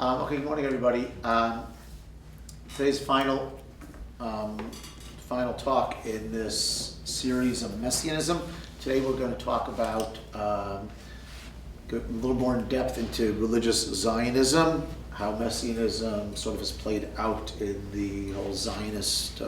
Okay, good morning, everybody. Today's final talk in this series of Messianism. Today we're going to talk about go a little more in depth into religious Zionism, how Messianism sort of has played out in the whole Zionist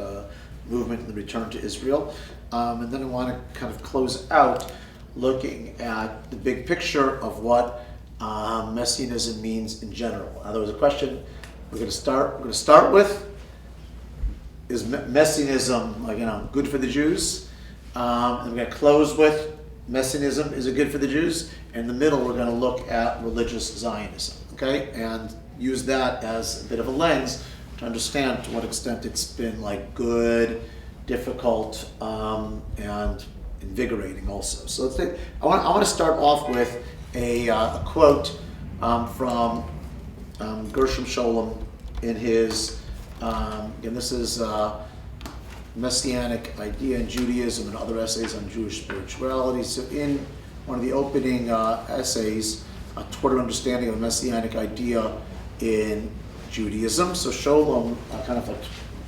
movement and the return to Israel. And then I want to kind of close out looking at the big picture of what Messianism means in general. Now, there was a question we're going to start with: is Messianism, good for the Jews? And we're going to close with Messianism, is it good for the Jews? In the middle, we're going to look at religious Zionism, okay, and use that as a bit of a lens to understand to what extent it's been good, difficult, and invigorating also. So I want to start off with a quote from Gershom Scholem in his, and this is Messianic Idea in Judaism and Other Essays on Jewish Spirituality. So in one of the opening essays, Toward an Understanding of the Messianic Idea in Judaism. So Scholem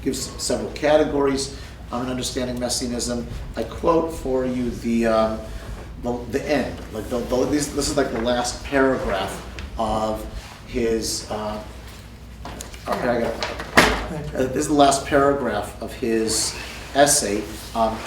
gives several categories on understanding Messianism. I quote for you the end. This is like the last paragraph of his. This is the last paragraph of his essay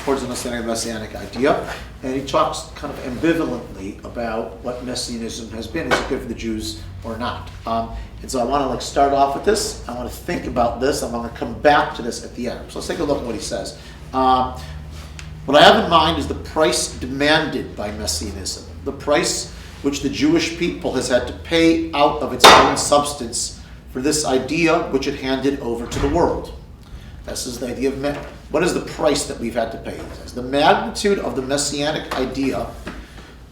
towards understanding the Messianic idea, and he talks kind of ambivalently about what Messianism has been. Is it good for the Jews or not? And so I want to start off with this. I want to think about this. I'm going to come back to this at the end. So let's take a look at what he says. What I have in mind is the price demanded by Messianism, the price which the Jewish people has had to pay out of its own substance for this idea which it handed over to the world. This is the idea of what is the price that we've had to pay? The magnitude of the Messianic idea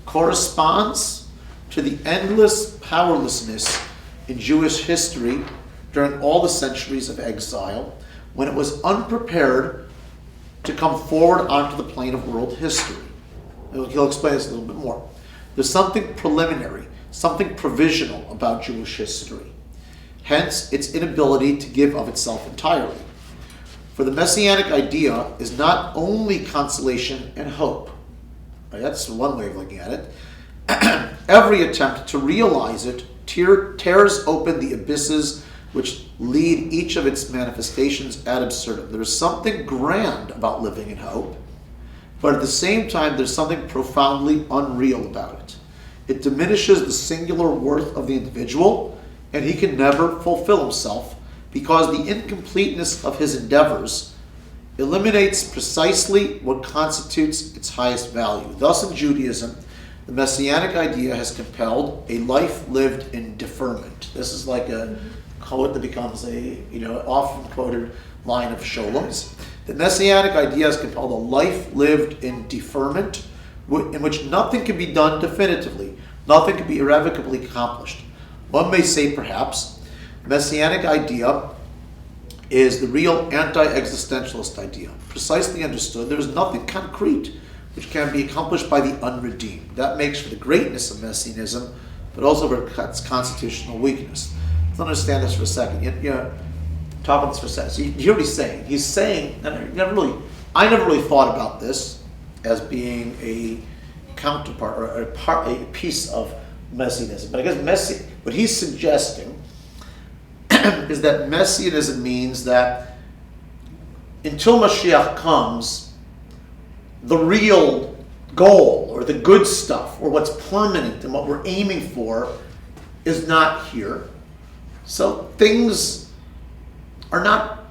corresponds to the endless powerlessness in Jewish history during all the centuries of exile, when it was unprepared to come forward onto the plane of world history. He'll explain this a little bit more. There's something preliminary, something provisional about Jewish history. Hence, its inability to give of itself entirely. For the Messianic idea is not only consolation and hope. Right, that's one way of looking at it. Every attempt to realize it tears open the abysses which lead each of its manifestations ad absurdum. There is something grand about living in hope, but at the same time, there's something profoundly unreal about it. It diminishes the singular worth of the individual, and he can never fulfill himself because the incompleteness of his endeavors eliminates precisely what constitutes its highest value. Thus, in Judaism, the Messianic idea has compelled a life lived in deferment. This is like a quote that becomes a often quoted line of Scholem's. The Messianic idea has compelled a life lived in deferment, in which nothing can be done definitively, nothing can be irrevocably accomplished. One may say, perhaps, Messianic idea is the real anti-existentialist idea. Precisely understood, there is nothing concrete which can be accomplished by the unredeemed. That makes for the greatness of Messianism, but also for its constitutional weakness. Let's understand this for a second. Talk about this for a second. So you hear what he's saying. He's saying, and I never really thought about this as being a counterpart or a piece of Messianism. But I guess what he's suggesting is that Messianism means that until Mashiach comes, the real goal or the good stuff or what's permanent and what we're aiming for is not here. So things are not,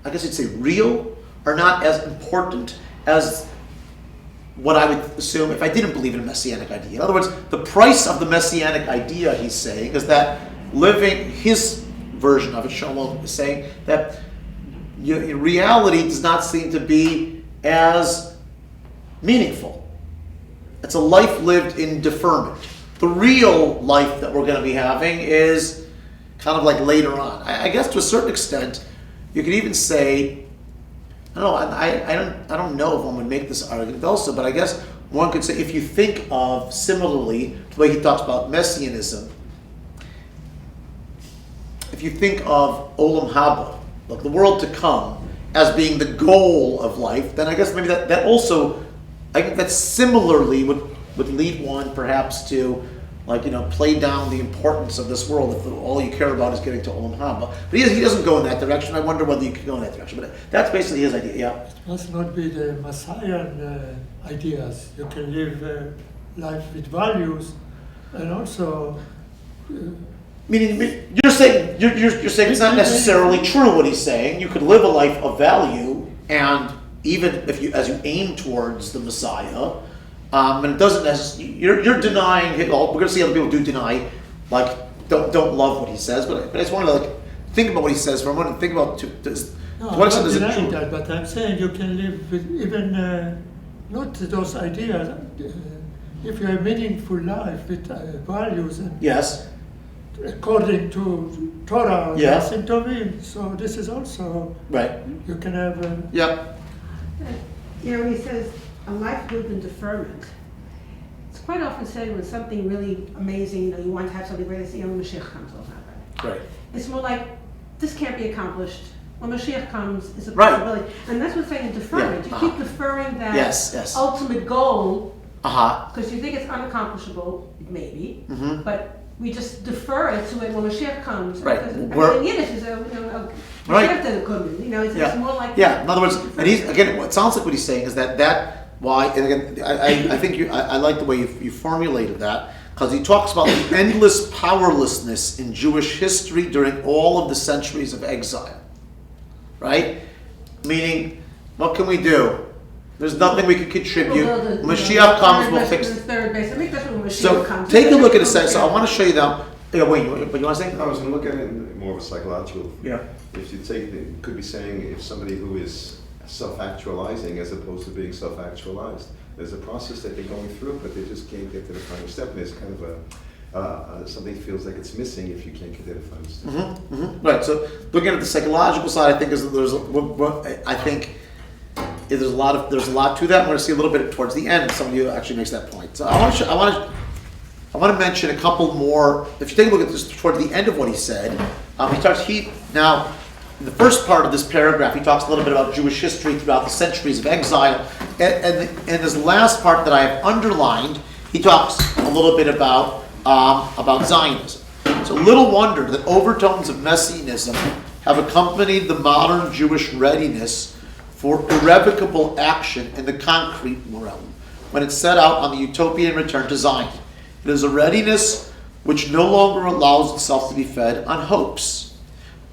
I guess you'd say real, are not as important as what I would assume if I didn't believe in a Messianic idea. In other words, the price of the Messianic idea, he's saying, is that living, his version of it, Scholem is saying, that reality does not seem to be as meaningful. It's a life lived in deferment. The real life that we're going to be having is kind of like later on. I guess to a certain extent, you could even say, I don't know if one would make this argument also, but I guess one could say, if you think of similarly to the way he talks about Messianism, if you think of Olam Haba, like the world to come, as being the goal of life, then I guess maybe that also, I think that similarly would lead one perhaps to, like, play down the importance of this world if all you care about is getting to Olam Haba. But he doesn't go in that direction. I wonder whether you could go in that direction. But that's basically his idea, yeah. It must not be the Messiah ideas. You can live life with values, and also... Meaning, you're saying it's not necessarily true what he's saying. You could live a life of value, and even if as you aim towards the Messiah, and it doesn't necessarily. You're denying it all. We're going to see other people do deny, like don't love what he says. But I just want to think about what he says for a moment. And think about I'm not denying that, but I'm saying you can live with even not those ideas. If you have a meaningful life with values and yes. According to Torah, yeah. So this is also right. You can have. Yeah. He says a life lived in deferment. It's quite often said when something really amazing, you want to have something great, when Mashiach comes, will happen. Right. It's more like this can't be accomplished. When Mashiach comes, it's a possibility, right. And that's what's saying deferment. Yeah. You keep deferring that yes. ultimate goal because you think it's unaccomplishable, maybe, mm-hmm. but we just defer it to when Mashiach comes. Right. In Yiddish, it's right. It's more like... Yeah, in other words, and it sounds like what he's saying is why, and again, I think I like the way you formulated that, because he talks about the endless powerlessness in Jewish history during all of the centuries of exile. Right? Meaning, what can we do? There's nothing we can contribute. Mashiach comes, we'll fix it. I think that's when Mashiach so comes. Take a look at it. So I want to show you now. Yeah, wait, you want to say? I was going to look at it in more of a psychological. Yeah. If you take, it could be saying if somebody who is self-actualizing as opposed to being self-actualized, there's a process that they're going through, but they just can't get to the final step. And there's kind of something feels like it's missing if you can't get to the final step. Mm-hmm, mm-hmm. Right. So looking at the psychological side, I think there's a lot to that. I'm going to see a little bit towards the end. Somebody actually makes that point. So I want to mention a couple more. If you take a look at this toward the end of what he said, now in the first part of this paragraph, he talks a little bit about Jewish history throughout the centuries of exile, and in this last part that I have underlined, he talks a little bit about Zionism. So little wonder that overtones of Messianism have accompanied the modern Jewish readiness for irrevocable action in the concrete realm when it set out on the utopian return to Zion. It is a readiness which no longer allows itself to be fed on hopes.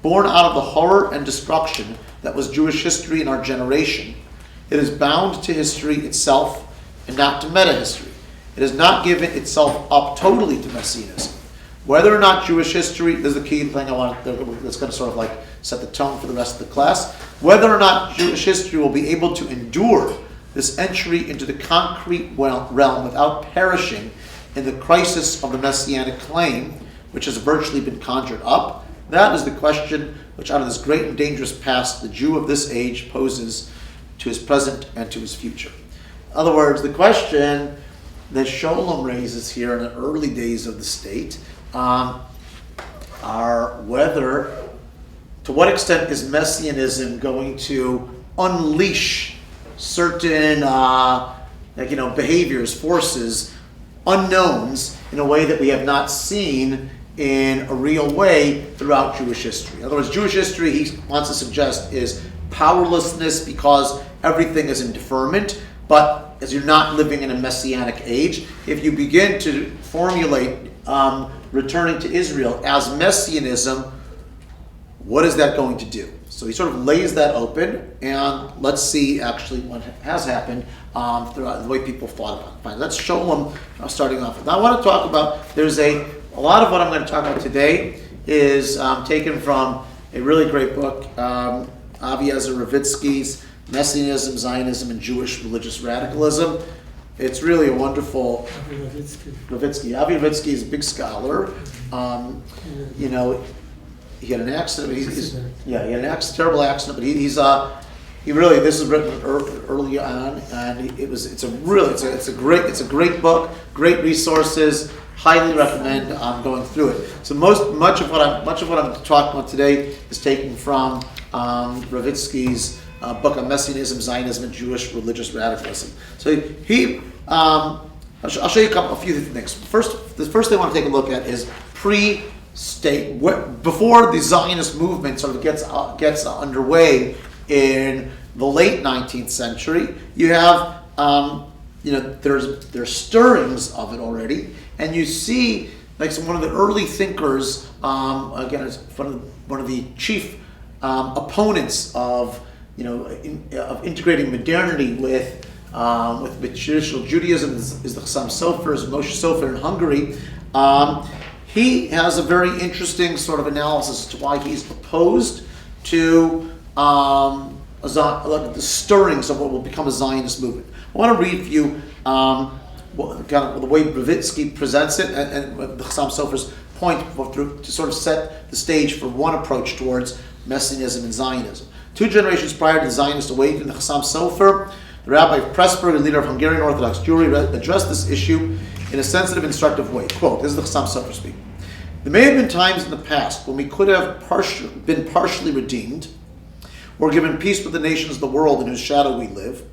Born out of the horror and destruction that was Jewish history in our generation, it is bound to history itself and not to meta-history. It has not given itself up totally to Messianism. Whether or not Jewish history, this is the key thing that's going to sort of set the tone for the rest of the class. Whether or not Jewish history will be able to endure this entry into the concrete realm without perishing in the crisis of the Messianic claim, which has virtually been conjured up, that is the question which out of this great and dangerous past the Jew of this age poses to his present and to his future. In other words, the question that Sholem raises here in the early days of the state are to what extent is Messianism going to unleash certain behaviors, forces, unknowns in a way that we have not seen in a real way throughout Jewish history. In other words, Jewish history, he wants to suggest, is powerlessness because everything is in deferment, but as you're not living in a messianic age, if you begin to formulate returning to Israel as messianism, what is that going to do? So he sort of lays that open, and let's see actually what has happened throughout the way people thought about it. Fine, let's show them starting off with. Now I want to talk about, a lot of what I'm going to talk about today is taken from a really great book, Avi Ezer Ravitsky's Messianism, Zionism, and Jewish Religious Radicalism. It's really a wonderful... Ravitsky. Avi Ravitsky is a big scholar. He had an accident. He had an terrible accident, but this is written early on, and it's a great book, great resources, highly recommend going through it. So much of what I'm talking about today is taken from Ravitsky's book on Messianism, Zionism, and Jewish religious radicalism. So I'll show you a few things. The first thing I want to take a look at is pre-state, before the Zionist movement sort of gets underway in the late 19th century. You have there's stirrings of it already, and you see like one of the early thinkers. Again, it's one of the chief opponents of of integrating modernity with traditional Judaism is the Chassam Sofer, is Moshe Sofer in Hungary. He has a very interesting sort of analysis as to why he's opposed to the stirrings of what will become a Zionist movement. I want to read for you kind of the way Ravitsky presents it and the Chassam Sofer's point to sort of set the stage for one approach towards Messianism and Zionism. 2 generations prior to the Zionist awakening, the Chassam Sofer, the Rabbi of Pressburg and leader of Hungarian Orthodox Jewry, addressed this issue in a sensitive, instructive way. Quote, this is the Chassam Sofer speaking. There may have been times in the past when we could have been partially redeemed, or given peace with the nations of the world in whose shadow we live,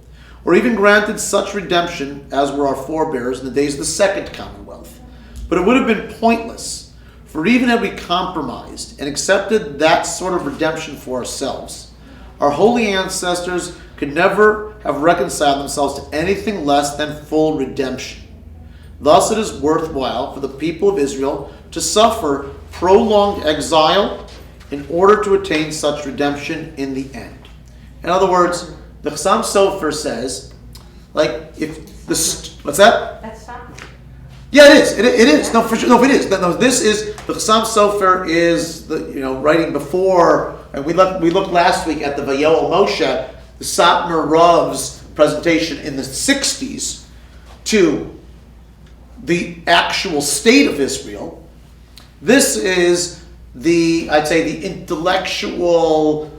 or even granted such redemption as were our forebears in the days of the Second Commonwealth. But it would have been pointless, for even had we compromised and accepted that sort of redemption for ourselves, our holy ancestors could never have reconciled themselves to anything less than full redemption. Thus it is worthwhile for the people of Israel to suffer prolonged exile in order to attain such redemption in the end. In other words, the Chassam Sofer says, what's that? That's Stockman. Yeah, it is. It is. No, for sure. No, it is. No, this is the Chassam Sofer is writing before, and we looked last week at the Vayoel Moshe, the Satmar Rav's presentation in the 60s to the actual state of Israel. This is the intellectual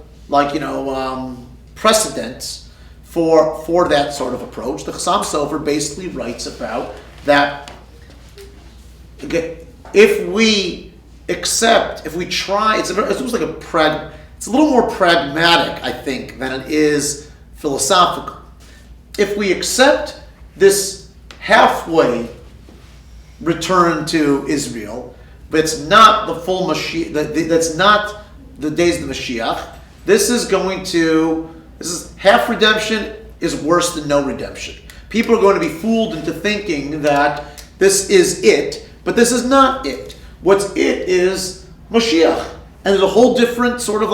precedent for that sort of approach. The Chassam Sofer basically writes about that. Okay, if we try, it's almost like it's a little more pragmatic, I think, than it is philosophical. If we accept this halfway return to Israel, but it's not the full Mashiach, that's not the days of the Mashiach, this is half redemption is worse than no redemption. People are going to be fooled into thinking that this is it, but this is not it. What's it is Mashiach. And there's a whole different sort of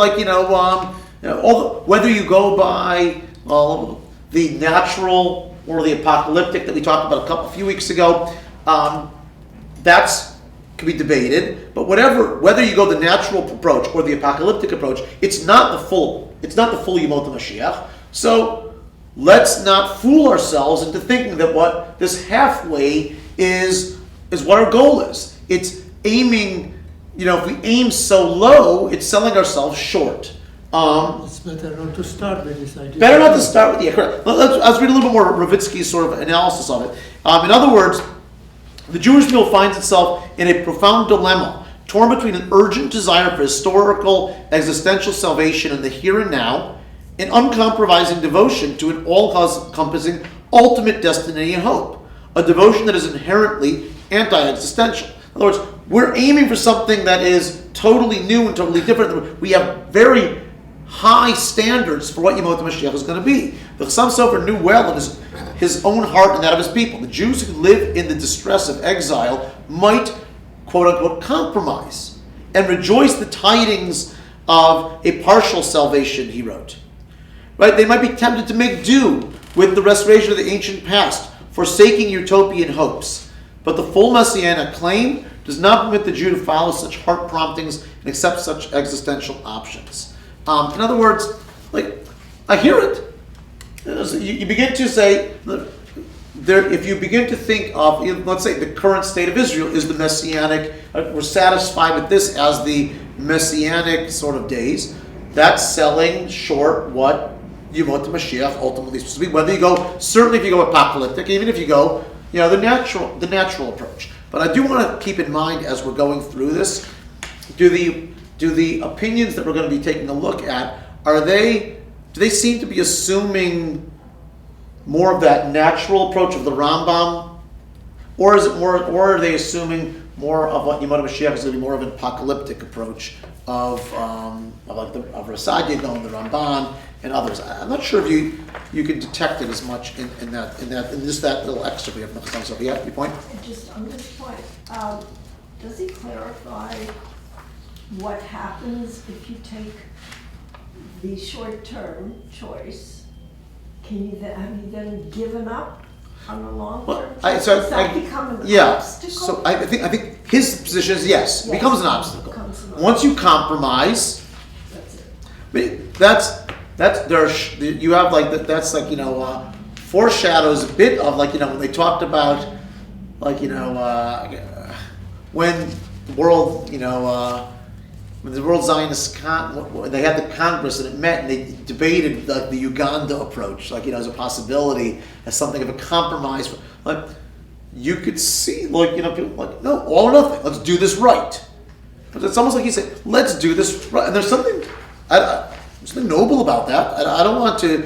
whether you go by the natural or the apocalyptic that we talked about a few weeks ago, that's can be debated. But whether you go the natural approach or the apocalyptic approach, it's not the full Yemot Mashiach. So let's not fool ourselves into thinking that what this halfway is what our goal is. It's aiming. If we aim so low, it's selling ourselves short. It's better not to start with this idea. Better not to start with, correct. Let's read a little bit more Ravitsky's sort of analysis of it. In other words, the Jewish people finds itself in a profound dilemma, torn between an urgent desire for historical, existential salvation in the here and now, and uncompromising devotion to an all-encompassing ultimate destiny and hope, a devotion that is inherently anti-existential. In other words, we're aiming for something that is totally new and totally different. We have very high standards for what Yemot Mashiach is going to be. The Chassam Sofer knew well in his own heart and that of his people. The Jews who live in the distress of exile might, quote-unquote, compromise and rejoice the tidings of a partial salvation, he wrote. Right? They might be tempted to make do with the restoration of the ancient past, forsaking utopian hopes. But the full Messianic claim does not permit the Jew to follow such heart promptings and accept such existential options. In other words, I hear it. You begin to say, if you begin to think of, let's say, the current state of Israel is the Messianic, we're satisfied with this as the Messianic sort of days, that's selling short what Yemot Mashiach ultimately is supposed to be. Whether you go, certainly if you go apocalyptic, even if you go, the natural approach. But I do want to keep in mind as we're going through this, do the opinions that we're going to be taking a look at, do they seem to be assuming more of that natural approach of the Rambam, or are they assuming more of what Yemot Mashiach is going to be more of an apocalyptic approach of Rasadia going, the Ramban, and others? I'm not sure if you can detect it as much in just that little extra we have. So yeah, your point? Just on this point, does he clarify what happens if you take the short-term choice? Have you then given up on the long-term choice? Does that become an obstacle? So I think his position is yes, it becomes an obstacle. Once you compromise, that's you have like that's like foreshadows a bit of like when they talked about like when the world when the World Zionist they had the Congress and it met and they debated the Uganda approach, as a possibility, as something of a compromise. Like you could see, people like, no, all or nothing. Let's do this right. But it's almost like he said, let's do this right. And there's something noble about that. I don't want to.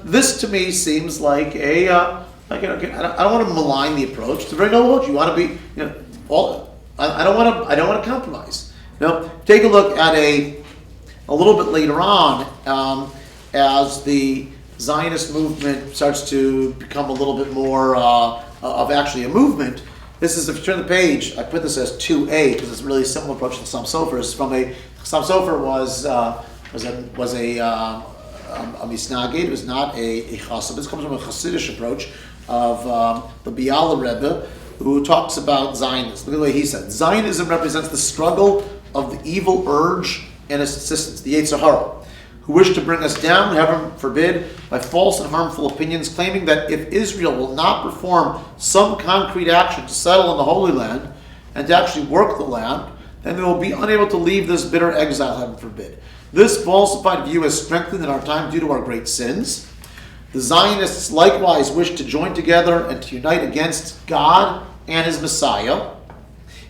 This to me seems like I don't want to malign the approach. It's a very noble approach. You want to be, I don't want to compromise. Now, take a look at a little bit later on, as the Zionist movement starts to become a little bit more of actually a movement. This is, if you turn the page, I put this as 2a because it's really a similar approach to the Chassam Sofer. It's from Chassam Sofer was a misnagid. It was not a chassid. This comes from a chassidish approach of the Biala Rebbe, who talks about Zionism. Look at the way he said. Zionism represents the struggle of the evil urge and its assistants, the Yetzer Hara, who wish to bring us down, heaven forbid, by false and harmful opinions, claiming that if Israel will not perform some concrete action to settle in the Holy Land and to actually work the land, then they will be unable to leave this bitter exile, heaven forbid. This falsified view is strengthened in our time due to our great sins. The Zionists likewise wish to join together and to unite against God and His Messiah.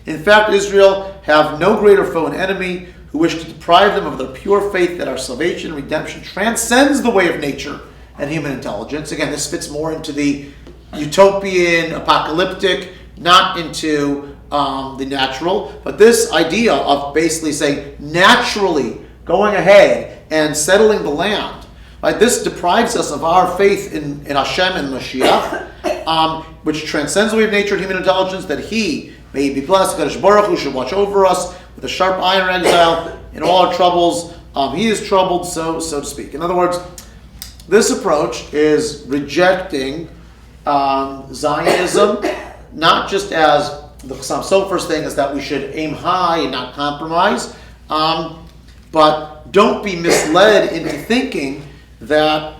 In fact, Israel have no greater foe and enemy who wish to deprive them of their pure faith that our salvation and redemption transcends the way of nature and human intelligence. Again, this fits more into the utopian, apocalyptic, not into the natural. But this idea of basically saying naturally going ahead and settling the land, right? This deprives us of our faith in Hashem and Mashiach, which transcends the way of nature and human intelligence, that He may be blessed. Kadosh Baruch Hu should watch over us with a sharp iron exile in all our troubles. He is troubled, so to speak. In other words, this approach is rejecting Zionism, not just as the Chassam Sofer's thing is that we should aim high and not compromise, but don't be misled into thinking that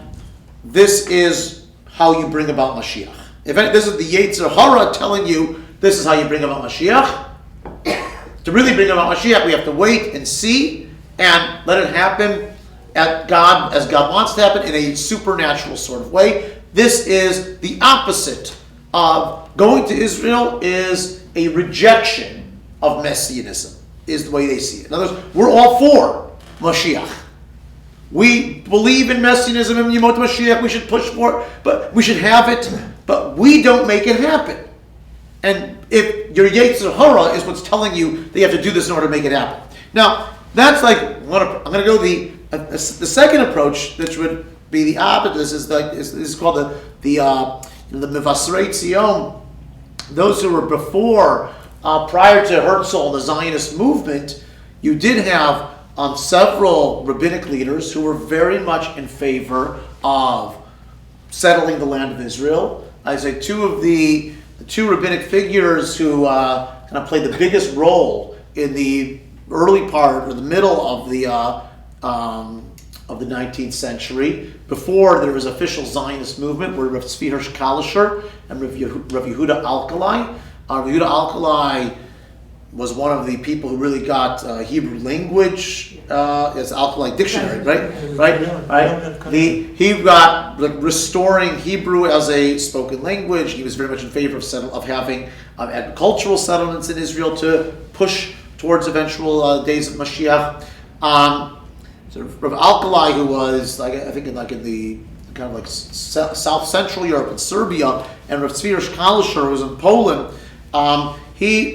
this is how you bring about Mashiach. If this is the Yetzer Hara telling you this is how you bring about Mashiach. To really bring about Mashiach, we have to wait and see and let it happen as God wants to happen in a supernatural sort of way. This is the opposite of going to Israel, is a rejection of Messianism, is the way they see it. In other words, we're all for Mashiach. We believe in Messianism and Yemot Mashiach. We should push for it, but we should have it, but we don't make it happen. And if your Yetzer Hara is what's telling you that you have to do this in order to make it happen. Now, that's like I'm going to go the second approach, which would be the opposite. This is called the Mevasrei Tzion. Those who were before, prior to Herzl and the Zionist movement, you did have several rabbinic leaders who were very much in favor of settling the land of Israel. I say the two rabbinic figures who kind of played the biggest role in the early part or the middle of the 19th century, before there was official Zionist movement, were Rav Tzvi Hirsch Kalischer and Rav Yehuda Alkalai. Rav Yehuda Alkalai was one of the people who really got Hebrew language as Alkali dictionary, right? He got restoring Hebrew as a spoken language. He was very much in favor of having agricultural settlements in Israel to push towards eventual days of Mashiach. So Rabbi Alkali, who was I think in the kind of like South Central Europe and Serbia, and Rav Tzvi Kalisher, who was in Poland. I'm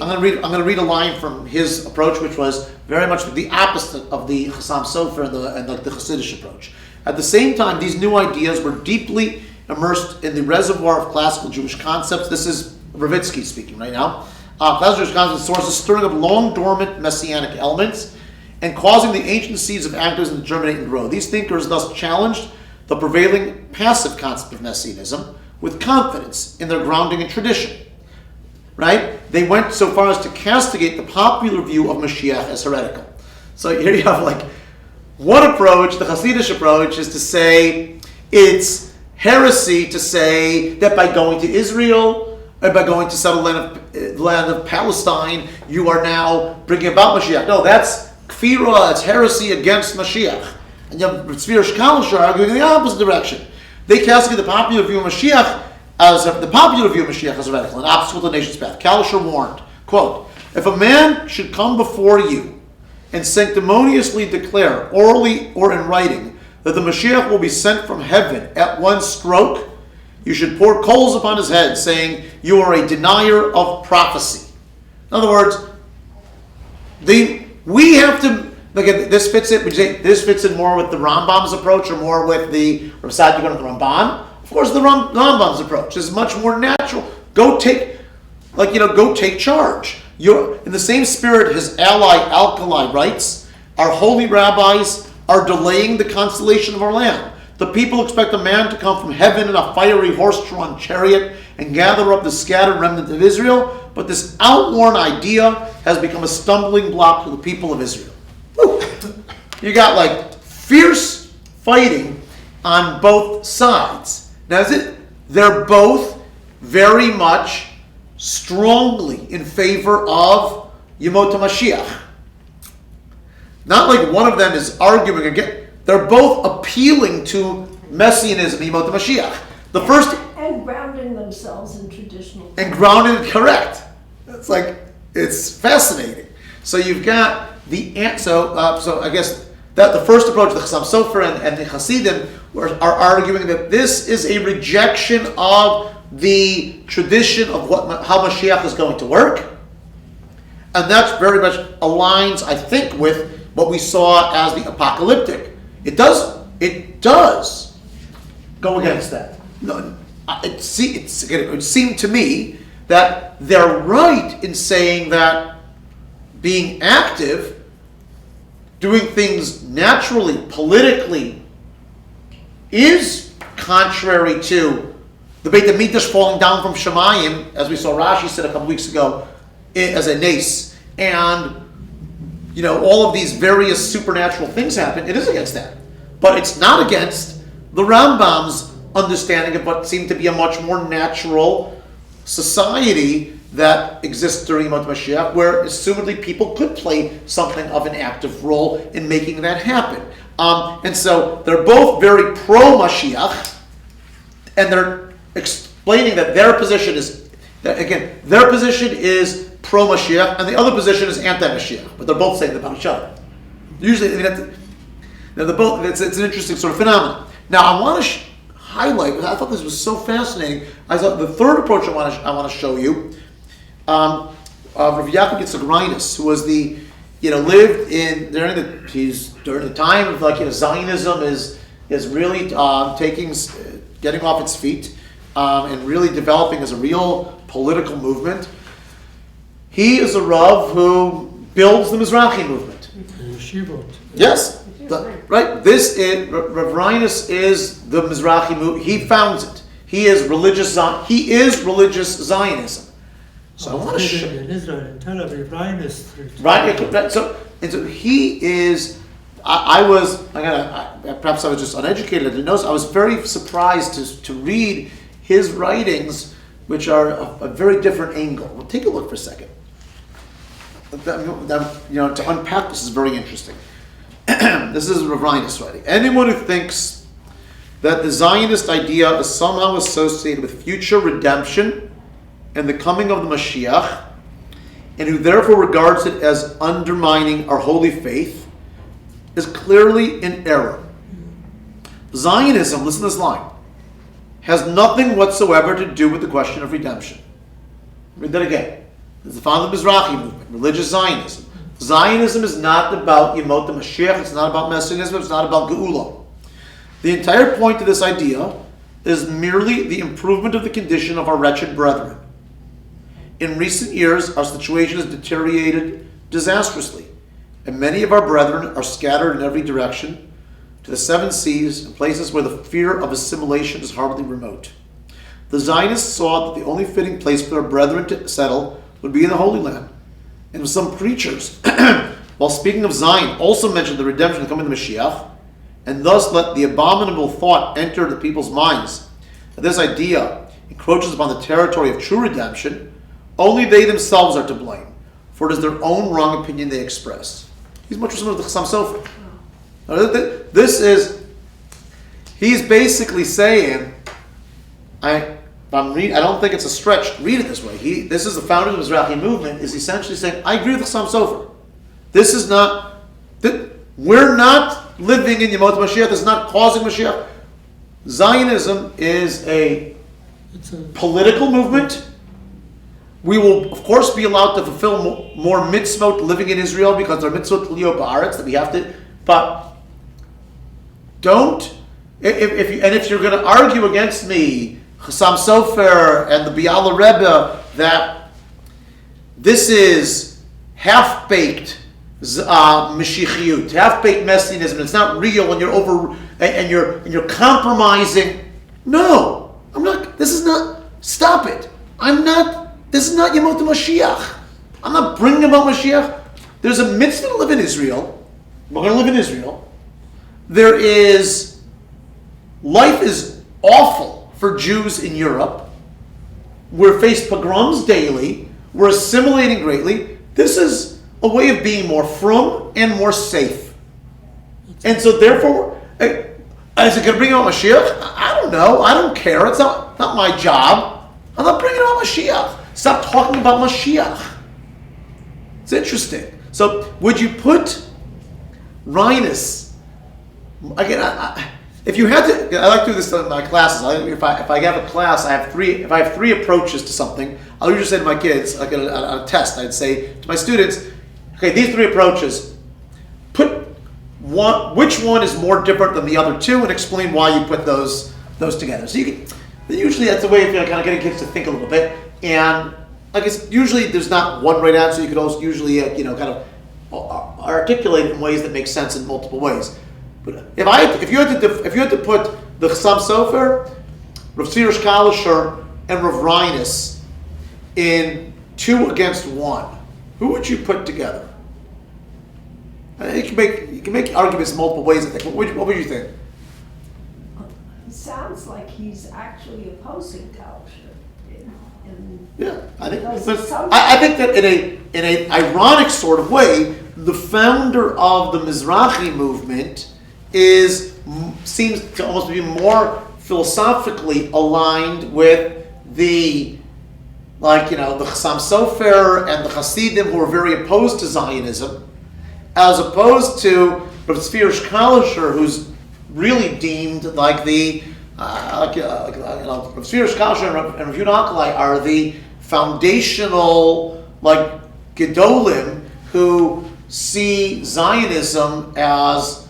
going to read a line from his approach, which was very much the opposite of the Chassam Sofer and the Hasidic approach. At the same time, these new ideas were deeply immersed in the reservoir of classical Jewish concepts. This is Ravitsky speaking right now. Classical Jewish concepts sources stirring up long dormant messianic elements and causing the ancient seeds of activism to germinate and grow. These thinkers thus challenged the prevailing passive concept of Messianism with confidence in their grounding in tradition. Right? They went so far as to castigate the popular view of Mashiach as heretical. So here you have one approach, the Hasidic approach, is to say it's heresy to say that by going to Israel or by going to settle the land of Palestine, you are now bringing about Mashiach. No, that's kfira, it's heresy against Mashiach. And you have Tzvi Kalisher arguing in the opposite direction. They castigate the popular view of Mashiach as heretical, an obstacle to the nation's path. Kalisher warned, quote, "If a man should come before you and sanctimoniously declare, orally or in writing, that the Mashiach will be sent from heaven at one stroke, you should pour coals upon his head, saying, you are a denier of prophecy." In other words, we have to, again, this fits in more with the Rambam's approach or more with the Rav Sadia going to the Ramban. Of course, the Rambam's approach is much more natural. Go take charge. In the same spirit, his ally Alkali writes, "Our holy rabbis are delaying the consolation of our land. The people expect a man to come from heaven in a fiery horse-drawn chariot and gather up the scattered remnant of Israel, but this outworn idea has become a stumbling block to the people of Israel." Woo. You got fierce fighting on both sides. Now, they're both very much strongly in favor of Yemot HaMashiach. Not like one of them is arguing against. They're both appealing to Messianism, Yemot HaMashiach. The first and grounding themselves in traditional. And grounded, correct. It's fascinating. So you've got so I guess that the first approach, the Chassam Sofer and the Hasidim, are arguing that this is a rejection of the tradition of how Mashiach is going to work, and that very much aligns, I think, with what we saw as the apocalyptic. It does go against that. No, it seemed to me that they're right in saying that being active, doing things naturally, politically, is contrary to the Beit HaMikdash falling down from Shemayim, as we saw Rashi said a couple weeks ago, as a nace, and all of these various supernatural things happen. It is against that, but it's not against the Rambam's understanding of what seemed to be a much more natural society that exists during Yemot Mashiach, where assumedly people could play something of an active role in making that happen. And so they're both very pro-Mashiach, and they're explaining that their position is pro-Mashiach, and the other position is anti-Mashiach, but they're both saying about each other. Usually, they're both. It's an interesting sort of phenomenon. Now, I want to highlight. I thought this was so fascinating. I thought the third approach I want to show you. Rabbi Yaakov Yitzchak, who was lived during the time of Zionism is really getting off its feet and really developing as a real political movement. He is a Rav who builds the Mizrahi movement. Yes, right. Rav Reinus is the Mizrahi movement. He founds it. He is religious Zionism. So I want to show in Israel, in Tel Aviv, Reinus. Right. So he is. Perhaps I was just uneducated. I didn't know. I was very surprised to read his writings, which are a very different angle. We'll take a look for a second. to unpack this is very interesting. This is Rav Reines writing. Anyone who thinks that the Zionist idea is somehow associated with future redemption and the coming of the Mashiach, and who therefore regards it as undermining our holy faith, is clearly in error. Zionism, listen to this line, has nothing whatsoever to do with the question of redemption. Read that again. It's the Father Mizrahi movement, religious Zionism. Zionism is not about Yemot the Mashiach, it's not about Messianism, it's not about Geula. The entire point of this idea is merely the improvement of the condition of our wretched brethren. In recent years, our situation has deteriorated disastrously, and many of our brethren are scattered in every direction to the seven seas and places where the fear of assimilation is hardly remote. The Zionists saw that the only fitting place for their brethren to settle would be in the Holy Land. And some preachers, while speaking of Zion, also mentioned the redemption coming of the Mashiach, and thus let the abominable thought enter the people's minds that this idea encroaches upon the territory of true redemption. Only they themselves are to blame, for it is their own wrong opinion they express. He's much similar to the Chassam Sofer. He's basically saying, I don't think it's a stretch to read it this way. This is the founder of the Mizrahi movement, is essentially saying, I agree with the Chassam Sofer. This is not, we're not living in Yemot Mashiach, this is not causing Mashiach. Zionism is it's a political movement. We will, of course, be allowed to fulfill more mitzvot living in Israel because there are mitzvot liyo ba'aretz that we have to. But don't, if you're going to argue against me, Chassam Sofer and the Biala Rebbe, that this is half-baked Mashiachiyut, half-baked Messianism, it's not real, and you're compromising. No, I'm not. This is not. Stop it. This is not Yemot Mashiach. I'm not bringing about Mashiach. There's a mitzvah to live in Israel. We're going to live in Israel. Life is awful for Jews in Europe. We're faced pogroms daily. We're assimilating greatly. This is a way of being more frum and more safe. And so therefore, is it going to bring about Mashiach? I don't know. I don't care. It's not my job. I'm not bringing about Mashiach. Stop talking about Mashiach. It's interesting. So, would you put Reines again? If you had to, I like to do this in my classes. If I have a class, if I have three approaches to something, I'll usually say to my kids, like on a test, I'd say to my students, okay, these three approaches, put which one is more different than the other two, and explain why you put those together. So usually that's a way of kind of getting kids to think a little bit. And I guess usually there's not one right answer. You could also usually kind of articulate it in ways that make sense in multiple ways. But if you had to put the Chassam Sofer, Rav Tzir Kalisher, and Rav Reines in 2 against 1, who would you put together? You can make arguments in multiple ways. I think. What would you think? It sounds like he's actually opposing Kalisher. Yeah, I think that in an ironic sort of way, the founder of the Mizrahi movement seems to almost be more philosophically aligned with the Chassam Sofer and the Hasidim, who are very opposed to Zionism, as opposed to Rav Tzvi Kalisher, who's really deemed like the Rav Tzvi Kalisher and Rav Yehuda Hakalai are the foundational Gedolim who see Zionism as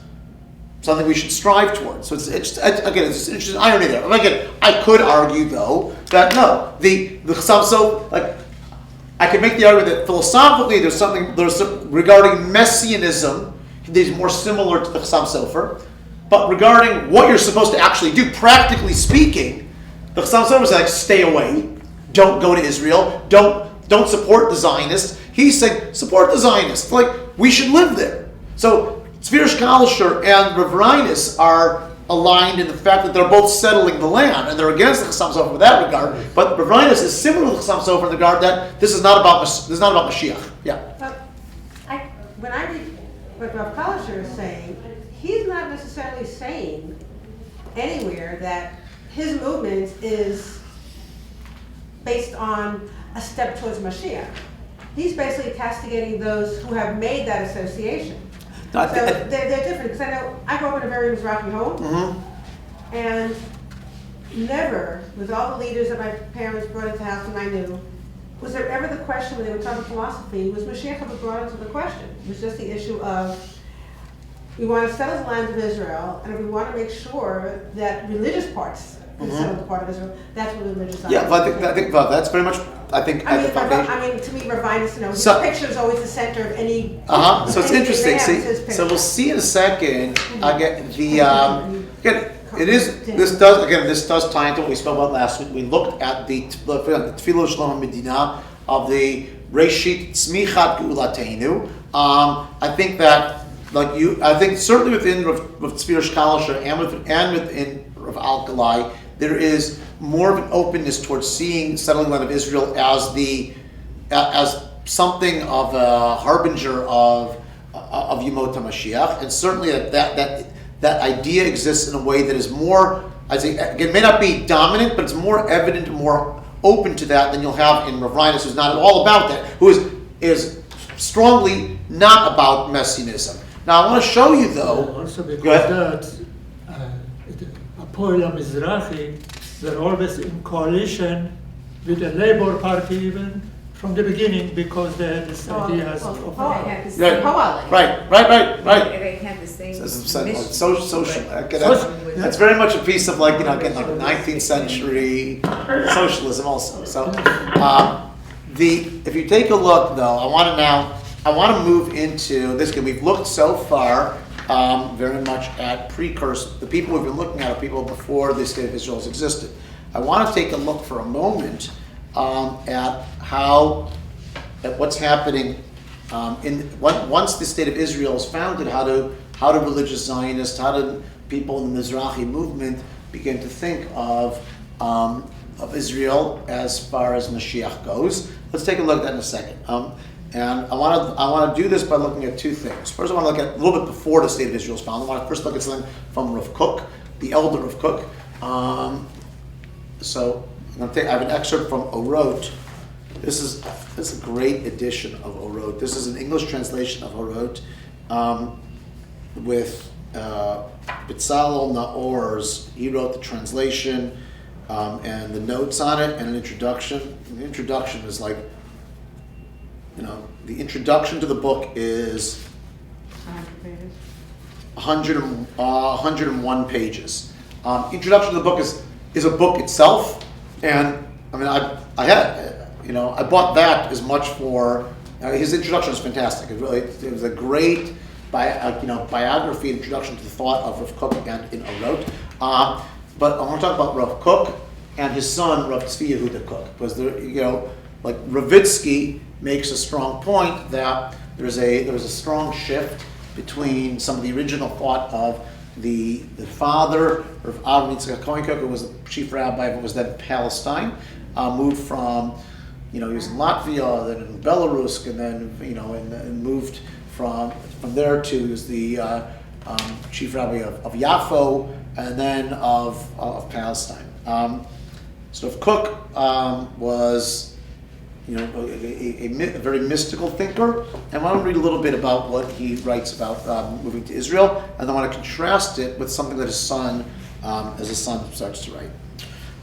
something we should strive towards. So it's interesting irony there. Again, I could argue though that no, the Chassam Sofer, I could make the argument that philosophically there's regarding Messianism that is more similar to the Chassam Sofer, but regarding what you're supposed to actually do, practically speaking, the Chassam Sofer is like stay away, don't go to Israel, don't support the Zionists. He's saying support the Zionists, we should live there. So Tzvi Kalisher and Rav Reines are aligned in the fact that they're both settling the land, and they're against the Chassam Sofer in that regard. But Rav Reines is similar to the Chassam Sofer in the regard that this is not about Mashiach. Yeah. when I read what Rav Kalisher is saying, he's not necessarily saying anywhere that his movement is based on a step towards Mashiach. He's basically castigating those who have made that association. So they're different, because I know I grew up in a very Mizrahi home, and never, with all the leaders that my parents brought into the house and I knew, was there ever the question when they were talking philosophy, was Mashiach ever brought into the question? It was just the issue of, we want to settle the land of Israel, and if we want to make sure that religious parts can settle the part of Israel, that's what religious Yeah, but I think that's very much, at the foundation. To me, Rabbi, his So- picture is always the center of any. So it's interesting. So we'll see in a second. Again, this does tie into what we spoke about last week. We looked at the Tefillah Shalom Medina of the Reshit Tzmichat Geulateinu. I think that, I think certainly within Rav Tzvi Kalisher and within Rav Alkalai, there is more of an openness towards seeing settling land of Israel as something of a harbinger of Yemot HaMashiach, and certainly that idea exists in a way that is more, again, may not be dominant, but it's more evident and more open to that than you'll have in Rav Linus, who's not at all about that, who is strongly not about Messianism. Now, I want to show you, though. Also because Apoel Mizrahi were always in coalition with the Labour Party even from the beginning, because they had this ideas of They had the same Right. They had the same Social. That's very much a piece of like 19th century socialism also. So, if you take a look though, I want to move into this. We've looked so far very much at precursor. The people we've been looking at are people before the state of Israel has existed. I want to take a look for a moment at what's happening once the state of Israel is founded. How do religious Zionists, how do people in the Mizrahi movement begin to think of Israel as far as Mashiach goes? Let's take a look at that in a second. And I want to do this by looking at two things. First, I want to look at a little bit before the state of Israel is founded. I want to first look at something from Rav Kook, the elder Rav Kook. So I have an excerpt from Orot. This is a great edition of Orot. This is an English translation of Orot with Bitzalel Naor's. He wrote the translation and the notes on it and an introduction. And the introduction is like, the introduction to the book is 101 pages. Introduction to the book is a book itself, and I bought that as much for his introduction is fantastic. It was a great biography, introduction to the thought of Rav Kook and in Orot. But I want to talk about Rav Kook and his son Rav Tzvi Yehuda Kook, because Ravitsky makes a strong point that there was a strong shift between some of the original thought of the father of Avram Yitzchak Cohen Kook, who was the chief rabbi of what was then Palestine, moved from, he was in Latvia, then in Belarus, and then and moved from there to, he was the chief rabbi of Yafo, and then of Palestine. So if Kook was a very mystical thinker, and I want to read a little bit about what he writes about moving to Israel, and I want to contrast it with something that his son starts to write.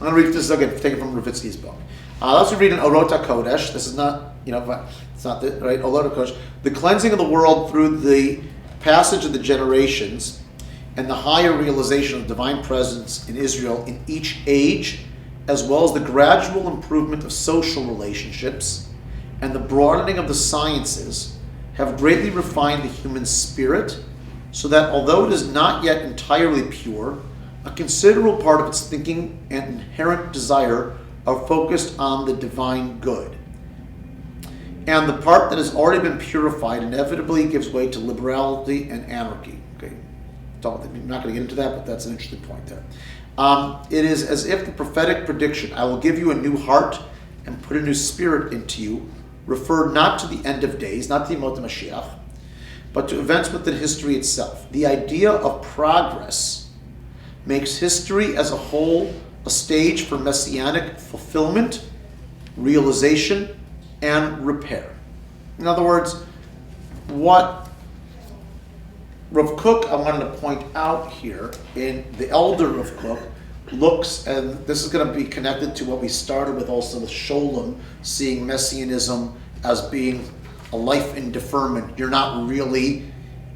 I'm going to read this again, taken from Ravitsky's book. Let's read in Orot HaKodesh. This is not, it's not the right Orot HaKodesh. The cleansing of the world through the passage of the generations and the higher realization of divine presence in Israel in each age, as well as the gradual improvement of social relationships and the broadening of the sciences, have greatly refined the human spirit, so that although it is not yet entirely pure, a considerable part of its thinking and inherent desire are focused on the divine good. And the part that has already been purified inevitably gives way to liberality and anarchy. Okay, I'm not going to get into that, but that's an interesting point there. It is as if the prophetic prediction, I will give you a new heart and put a new spirit into you, referred not to the end of days, not to the Yemot HaMashiach, but to events within history itself. The idea of progress makes history as a whole a stage for messianic fulfillment, realization, and repair. In other words, what Rav Kook, I wanted to point out here, in the elder Rav Kook, looks, and this is going to be connected to what we started with also with Sholem, seeing Messianism as being a life in deferment. You're not really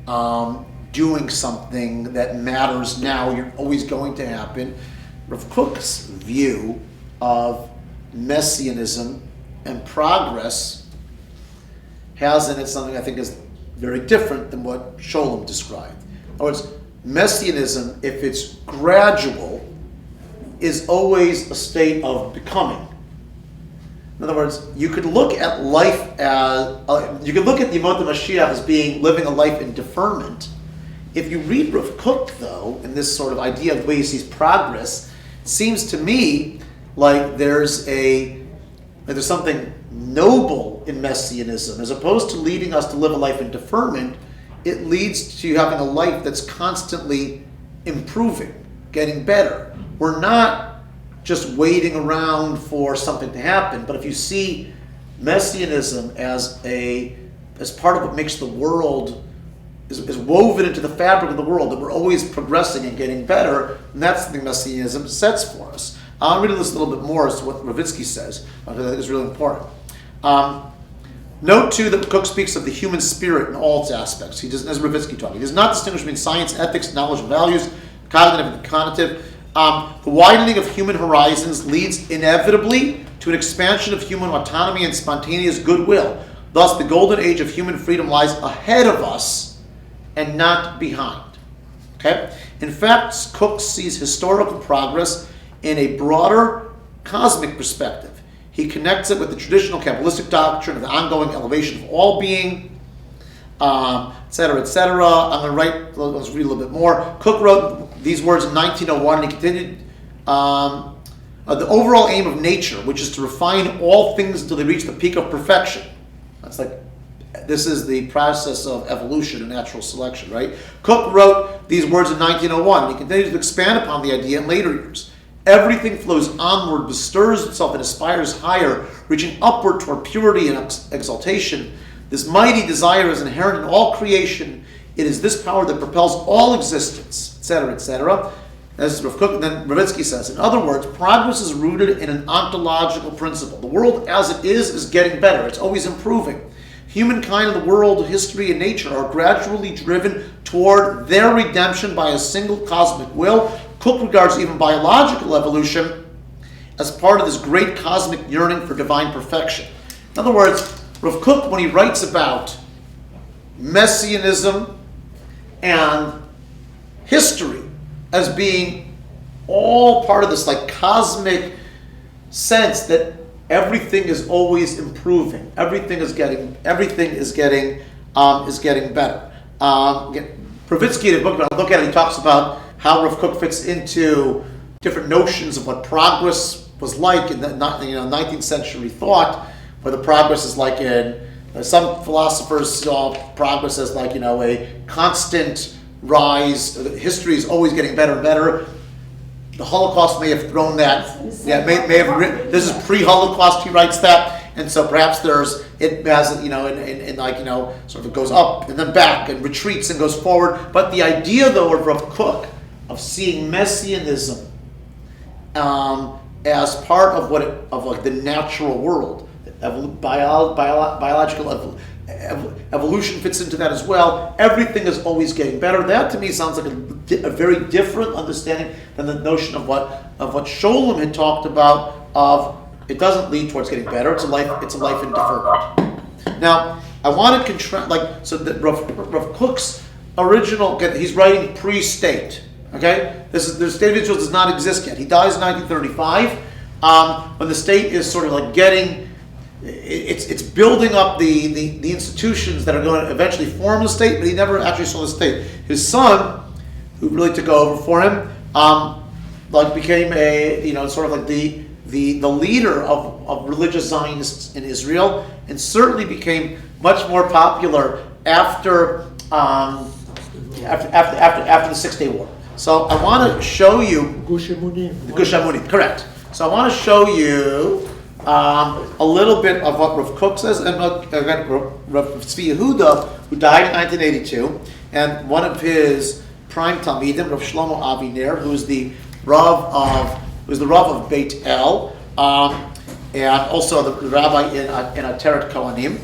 doing something that matters now. You're always going to happen. Rav Kook's view of Messianism and progress has in it something I think is very different than what Sholem described. In other words, Messianism, if it's gradual, is always a state of becoming. In other words, you could look at life as, you could look at the Yemot HaMashiach as being living a life in deferment. If you read Rav Kook, though, in this sort of idea of the way he sees progress, it seems to me like there's something noble in Messianism. As opposed to leading us to live a life in deferment, it leads to having a life that's constantly improving, getting better. We're not just waiting around for something to happen, but if you see Messianism as part of what makes the world, is woven into the fabric of the world, that we're always progressing and getting better, and that's something Messianism sets for us. I'll read this a little bit more as to what Ravitsky says, because I think it's really important. Note, too, that Kook speaks of the human spirit in all its aspects. He does, as Ravitsky taught, he does not distinguish between science, ethics, knowledge, and values, cognitive and cognitive. The widening of human horizons leads inevitably to an expansion of human autonomy and spontaneous goodwill. Thus, the golden age of human freedom lies ahead of us and not behind. Okay? In fact, Kook sees historical progress in a broader cosmic perspective. He connects it with the traditional Kabbalistic doctrine of the ongoing elevation of all being, etc., etc. I'm going to let's read a little bit more. Kook wrote these words in 1901, and he continued, the overall aim of nature, which is to refine all things until they reach the peak of perfection. This is the process of evolution and natural selection, right? Kook wrote these words in 1901, and he continues to expand upon the idea in later years. Everything flows onward, bestirs itself, and aspires higher, reaching upward toward purity and exaltation. This mighty desire is inherent in all creation. It is this power that propels all existence, etc., etc. This is Rav Kook. And then Ravitsky says, in other words, progress is rooted in an ontological principle. The world as it is getting better. It's always improving. Humankind and the world, history, and nature are gradually driven toward their redemption by a single cosmic will. Kook regards even biological evolution as part of this great cosmic yearning for divine perfection. In other words, Rav Kook, when he writes about Messianism and history as being all part of this like cosmic sense that everything is always improving, everything is getting better. Pravitsky, in a book that I look at, he talks about how Rav Kook fits into different notions of what progress was like in the 19th century thought, where the progress is like in some philosophers saw progress as like a constant rise. History is always getting better and better. The Holocaust may have thrown that. Yeah, may have written. This is pre-Holocaust. He writes that, and so perhaps it has sort of it goes up and then back and retreats and goes forward. But the idea, though, of Rav Kook of seeing Messianism as part of the natural world, biological evolution fits into that as well. Everything is always getting better. That to me sounds like a very different understanding than the notion of what Sholem had talked about. Of it doesn't lead towards getting better. It's a life in deferment. Now I want to contrast that Rav Kook's original. He's writing pre-state. Okay, the state of Israel does not exist yet. He dies in 1935, when the state is sort of like getting. It's building up the institutions that are going to eventually form the state, but he never actually saw the state. His son, who really took over for him, became the leader of religious Zionists in Israel, and certainly became much more popular after after the 6 Day War. So I want to show you Gush Emunim. the Gush Emunim, correct. So I want to show you a little bit of what Rav Kook says, and again, Rav Tzvi Yehuda, who died in 1982, and one of his prime Talmidim, Rav Shlomo Aviner, who's the Rav of Beit El, and also the Rabbi in Ateret Kohanim.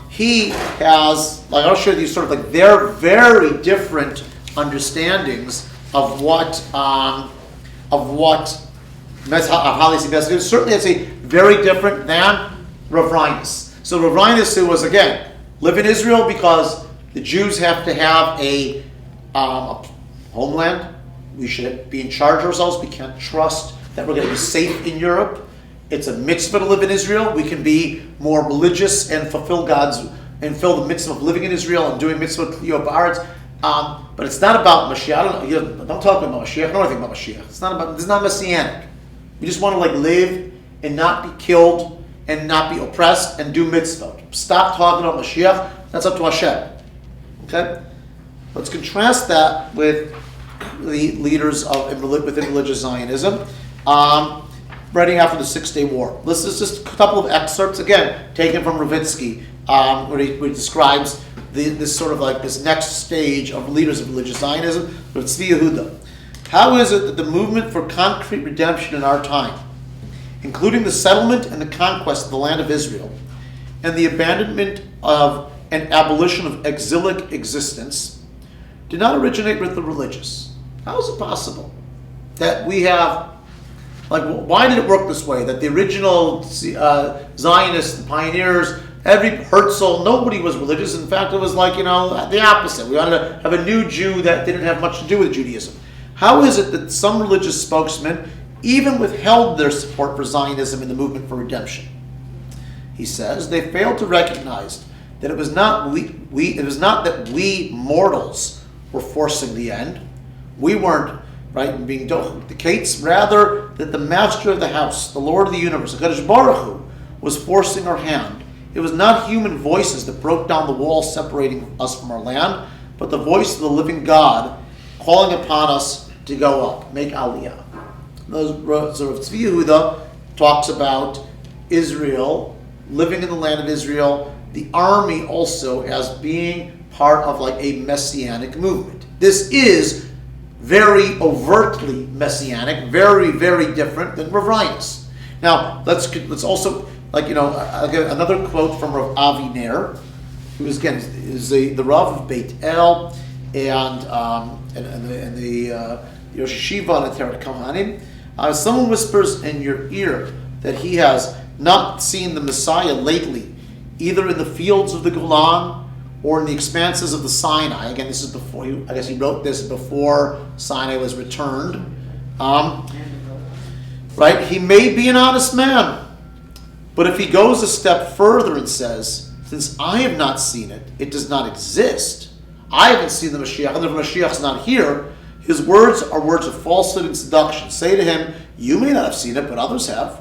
He has, like, I'll show you sort of like their very different understandings of what Halakhic Messianism. Certainly, it's a very different than Rav Reines. So Rav Reines, who was again live in Israel because the Jews have to have a homeland. We should be in charge ourselves. We can't trust that we're going to be safe in Europe. It's a mitzvah to live in Israel. We can be more religious and fulfill the mitzvah of living in Israel and doing mitzvah Kliyot Ba'aretz. But it's not about Mashiach. Don't talk about Mashiach. Know anything about Mashiach. This is not messianic. We just want to live and not be killed and not be oppressed and do mitzvah. Stop talking about Mashiach. That's up to Hashem. Okay? Let's contrast that with the leaders within religious Zionism. Writing after the 6 Day War. This is just a couple of excerpts, again, taken from Ravitsky, where he describes this sort of like this next stage of leaders of religious Zionism, Rav Tzvi Yehuda. How is it that the movement for concrete redemption in our time, including the settlement and the conquest of the land of Israel, and the abandonment of and abolition of exilic existence, did not originate with the religious? How is it possible that we have, why did it work this way? That the original Zionists, the pioneers, Herzl, nobody was religious. In fact, it was the opposite. We wanted to have a new Jew that didn't have much to do with Judaism. How is it that some religious spokesmen even withheld their support for Zionism in the movement for redemption? He says they failed to recognize that it was not that we mortals were forcing the end. We weren't being dictates, rather that the master of the house, the Lord of the universe, HaKadosh Baruch Hu, was forcing our hand. It was not human voices that broke down the wall separating us from our land, but the voice of the living God calling upon us to go up, make aliyah. So Rav Tzvi Yehuda talks about Israel, living in the land of Israel, the army also as being part of a messianic movement. This is very overtly messianic, very, very different than Rav Reines. Now, let's also, I'll give another quote from Rav Aviner, who is the Rav of Beit El and the Rosh Yeshiva and Ateret Kohanim. Someone whispers in your ear that he has not seen the Messiah lately, either in the fields of the Golan or in the expanses of the Sinai. Again, this is before, he wrote this before Sinai was returned. He may be an honest man, but if he goes a step further and says, since I have not seen it, it does not exist, I haven't seen the Mashiach, and the Mashiach's not here, his words are words of falsehood and seduction. Say to him, you may not have seen it, but others have.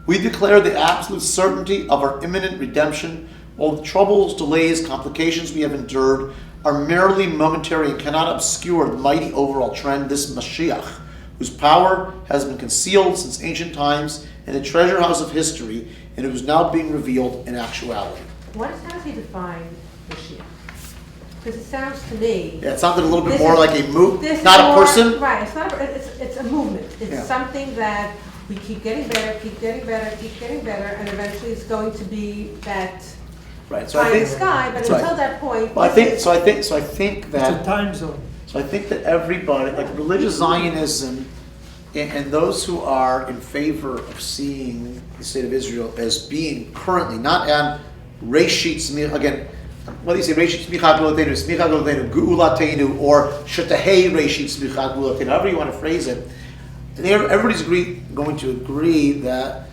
We declare the absolute certainty of our imminent redemption. All the troubles, delays, complications we have endured are merely momentary and cannot obscure the mighty overall trend, this Mashiach, whose power has been concealed since ancient times in the treasure house of history and who is now being revealed in actuality. How does he define Mashiach? Because it sounds to me... Yeah, it sounded a little bit more like a movement, not a person. Right, it's a movement. It's something that we keep getting better, and eventually it's going to be that... Right. So I think, sky, but until that point, well, I think that it's a time zone. So I think that everybody, religious Zionism, and those who are in favor of seeing the state of Israel as being currently not an Reshit Smicha, again, what do you say? Reshit Smicha Geulatenu, Geulatenu, or Shetahei Reshit Smicha Geulatenu, however you want to phrase it. Everybody's going to agree that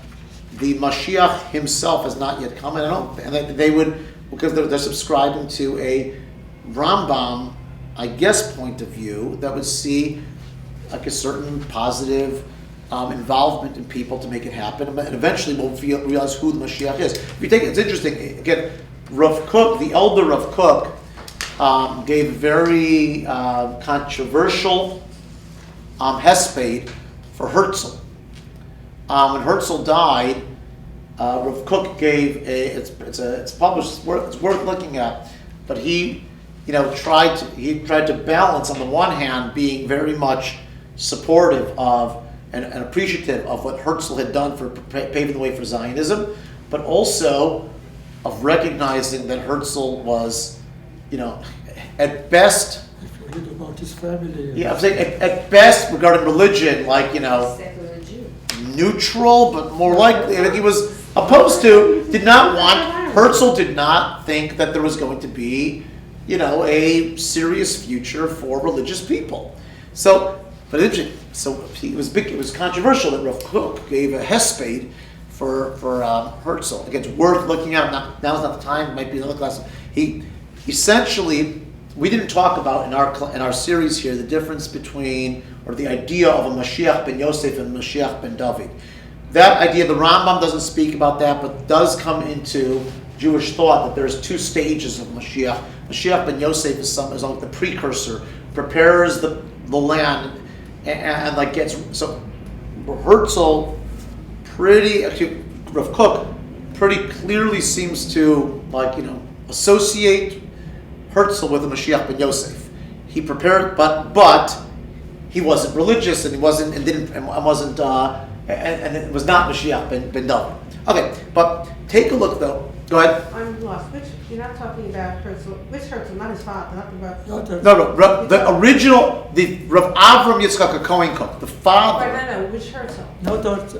the Mashiach himself has not yet come, and they would, because they're subscribing to a Rambam, point of view that would see a certain positive involvement in people to make it happen, and eventually we'll realize who the Mashiach is. If you take it's interesting again. Rav Kook, the elder Rav Kook, gave a very controversial hesped for Herzl. When Herzl died, Rav Kook gave it's published. It's worth looking at, but he tried to balance, on the one hand, being very much supportive of and appreciative of what Herzl had done for paving the way for Zionism, but also of recognizing that Herzl was, at best. If you read about his family. Yeah, I'm saying at best regarding religion, neutral, but more likely, he was opposed to, Herzl did not think that there was going to be, a serious future for religious people. But it was controversial that Rav Kook gave a hesped for Herzl. Again, it's worth looking at. Now's not the time. It might be another class. He essentially, we didn't talk about in our series here the difference between, or the idea of a Mashiach ben Yosef and Mashiach ben David. That idea, the Rambam doesn't speak about that, but does come into Jewish thought that there's two stages of Mashiach. Mashiach ben Yosef is like the precursor, prepares the land, and gets so. Herzl Rav Kook pretty clearly seems to associate Herzl with the Mashiach ben Yosef. He prepared, but he wasn't religious, and he wasn't, and it was not Mashiach ben David. Okay, but take a look though. Go ahead. I'm lost. You're not talking about Herzl. Which Herzl? Not his father. Not about. No. The original, the Rav Avram Yitzchak Cohen Kook, the father. No. Which Herzl?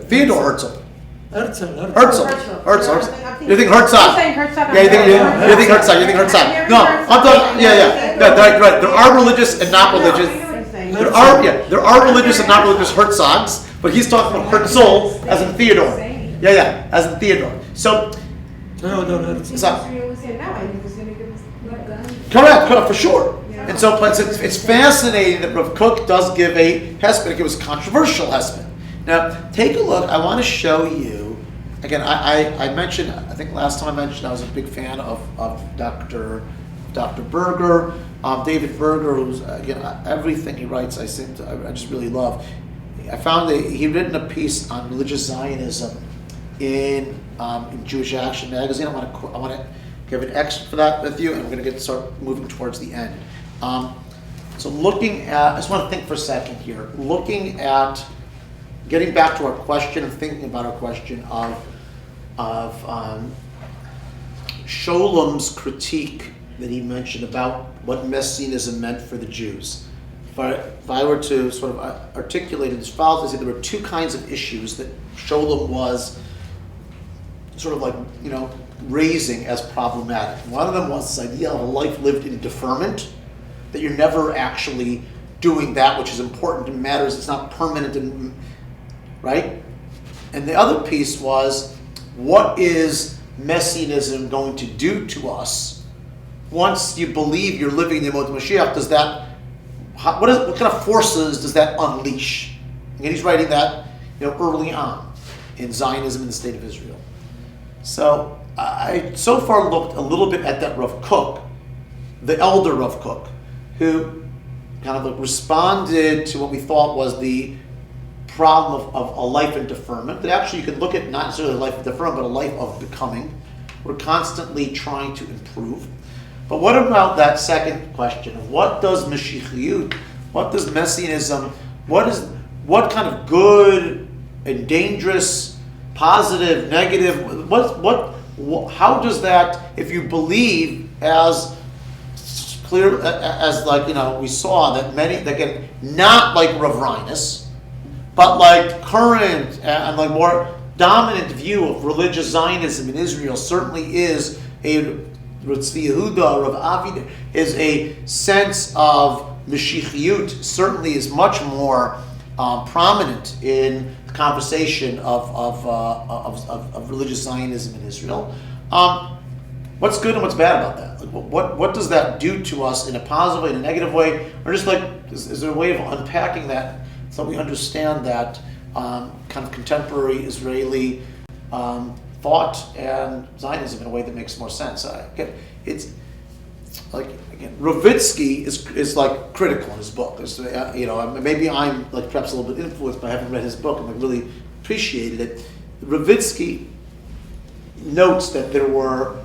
Theodore Herzl. Herzl. You think Herzog? I'm saying Herzog. Yeah, you think Herzog. No, I'm talking. Yeah. Right. There are religious and not religious. There are religious and not religious Herzogs, but he's talking about Herzl as in Theodore. Yeah, as in Theodore. So. Correct, for sure. Yeah. And so, but it's fascinating that Rav Kook does give a hesped. It was a controversial hesped. Now, take a look. I want to show you. Again, I mentioned. I think last time I mentioned I was a big fan of Dr. Berger, David Berger, who's again everything he writes. I just really love. I found that he'd written a piece on religious Zionism in Jewish Action magazine. I want to give an excerpt for that with you, and we're going to start moving towards the end. So looking at, I just want to think for a second here. Looking at, getting back to our question and thinking about our question of Sholom's critique that he mentioned about what Messianism meant for the Jews. If I were to sort of articulate it as follows, I say there were two kinds of issues that Sholom was sort of raising as problematic. One of them was this idea of a life lived in deferment, that you're never actually doing that which is important and matters, it's not permanent, and right? And the other piece was, what is Messianism going to do to us once you believe you're living in the Yemot Mashiach? What kind of forces does that unleash? And he's writing that early on in Zionism in the State of Israel. So I so far looked a little bit at that Rav Kook, the elder Rav Kook, who kind of responded to what we thought was the problem of a life in deferment. That actually you can look at not necessarily a life of deferment, but a life of becoming. We're constantly trying to improve. But what about that second question of what does Mashiachiyut, what does Messianism, what kind of good and dangerous, positive, negative, how does that, if you believe as clear as we saw that many, again, not like Rav Reinus, but like current and like more dominant view of religious Zionism in Israel certainly is a Tzvi Yehuda, Rav Avi, is a sense of Mashiachiyut, certainly is much more prominent in the conversation of religious Zionism in Israel. What's good and what's bad about that? What does that do to us in a positive way, in a negative way, or just is there a way of unpacking that so we understand that kind of contemporary Israeli thought and Zionism in a way that makes more sense? like again, Ravitsky is like critical in his book. Maybe I'm like perhaps a little bit influenced by having read his book and like really appreciated it. Ravitsky notes that there were,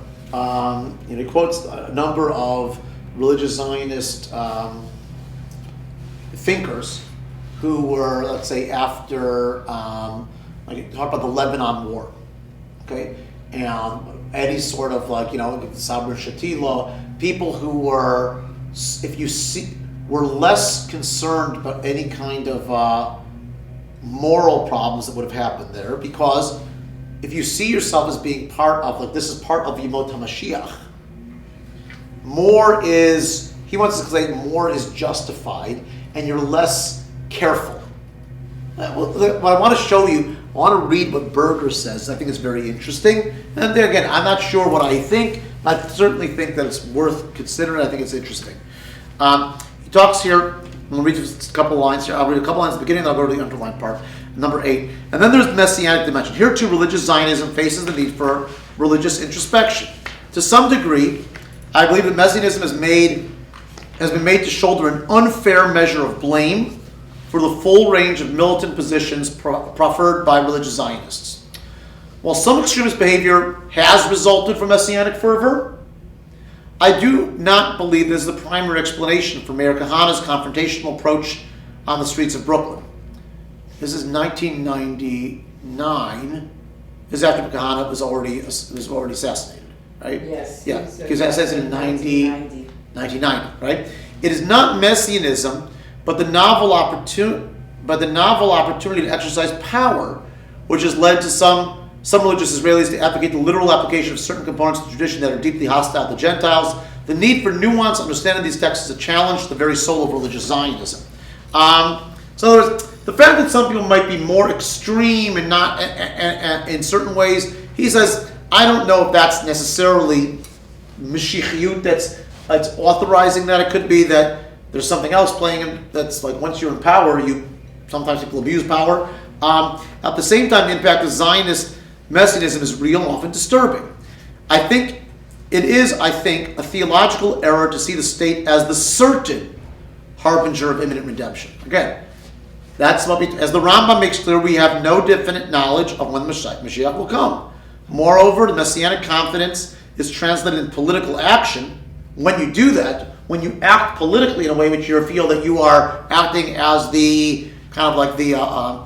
he quotes a number of religious Zionist thinkers who were, let's say, after talk about the Lebanon War, okay, and any sort of Sabra Shatila, people who were, were less concerned about any kind of moral problems that would have happened there, because if you see yourself as being part of, this is part of Yemot HaMashiach, he wants to say more is justified, and you're less careful. What I want to show you, I want to read what Berger says. I think it's very interesting. And there again, I'm not sure what I think. I certainly think that it's worth considering. I think it's interesting. He talks here, I'm going to read just a couple lines here. I'll read a couple lines at the beginning, and I'll go to the underlined part. Number 8. And then there's the Messianic dimension. Here too, religious Zionism faces the need for religious introspection. To some degree, I believe that Messianism has been made to shoulder an unfair measure of blame for the full range of militant positions proffered by religious Zionists. While some extremist behavior has resulted from Messianic fervor, I do not believe this is the primary explanation for Mayor Kahana's confrontational approach on the streets of Brooklyn. This is 1999. This is after Kahana was already assassinated, right? Yes. Yeah, because he was assassinated in 1990, right? It is not Messianism, but the novel opportunity to exercise power, which has led to some religious Israelis to advocate the literal application of certain components of the tradition that are deeply hostile to Gentiles. The need for nuanced understanding of these texts is a challenge to the very soul of religious Zionism. So in other words, the fact that some people might be more extreme and not in certain ways, he says, I don't know if that's necessarily Mashiachiyut that's authorizing that. It could be that there's something else playing in, that's like once you're in power, sometimes people abuse power. At the same time, the impact of Zionist Messianism is real and often disturbing. I think it is a theological error to see the state as the certain harbinger of imminent redemption. Again, that's what as the Rambam makes clear, we have no definite knowledge of when the Mashiach will come. Moreover, the Messianic confidence is translated in political action. When you do that, when you act politically in a way which you feel that you are acting as the kind of like the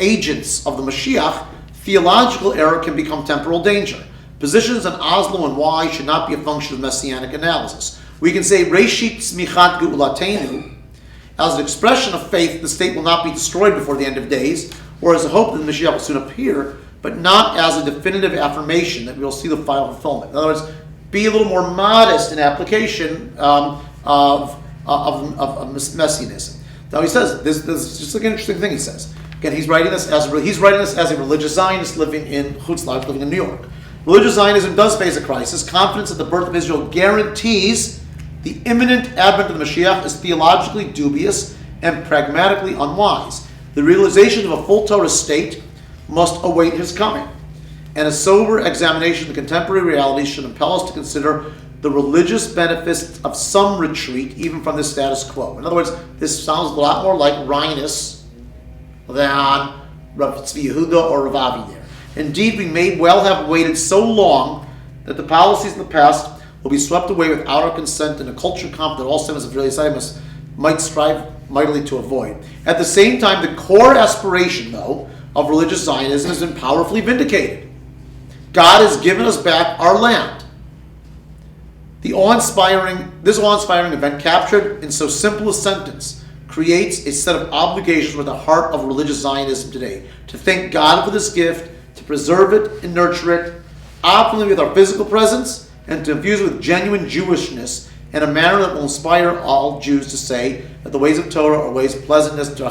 agents of the Mashiach, theological error can become temporal danger. Positions on Oslo and why should not be a function of Messianic analysis. We can say, Reshit Tzmichat Geulatenu, as an expression of faith, the state will not be destroyed before the end of days, or as a hope that the Mashiach will soon appear, but not as a definitive affirmation that we will see the final fulfillment. In other words, be a little more modest in application of Messianism. Now he says this is just like an interesting thing. He says again, he's writing this as a religious Zionist living in Chutz La'aretz, living in New York. Religious Zionism does face a crisis. Confidence that the birth of Israel guarantees the imminent advent of the Mashiach is theologically dubious and pragmatically unwise. The realization of a full Torah state must await his coming, and a sober examination of the contemporary realities should impel us to consider the religious benefits of some retreat, even from the status quo. In other words, this sounds a lot more like Rhinus than Rav Tzvi Yehuda or Rav Avi there. Indeed, we may well have waited so long that the policies of the past will be swept away without our consent in a culture comp that all segments of Israeli society might strive mightily to avoid. At the same time, the core aspiration, though, of religious Zionism has been powerfully vindicated. God has given us back our land. This awe-inspiring event, captured in so simple a sentence, creates a set of obligations with the heart of religious Zionism today. To thank God for this gift, to preserve it and nurture it, optimally with our physical presence, and to infuse it with genuine Jewishness in a manner that will inspire all Jews to say that the ways of Torah are ways of pleasantness. Now,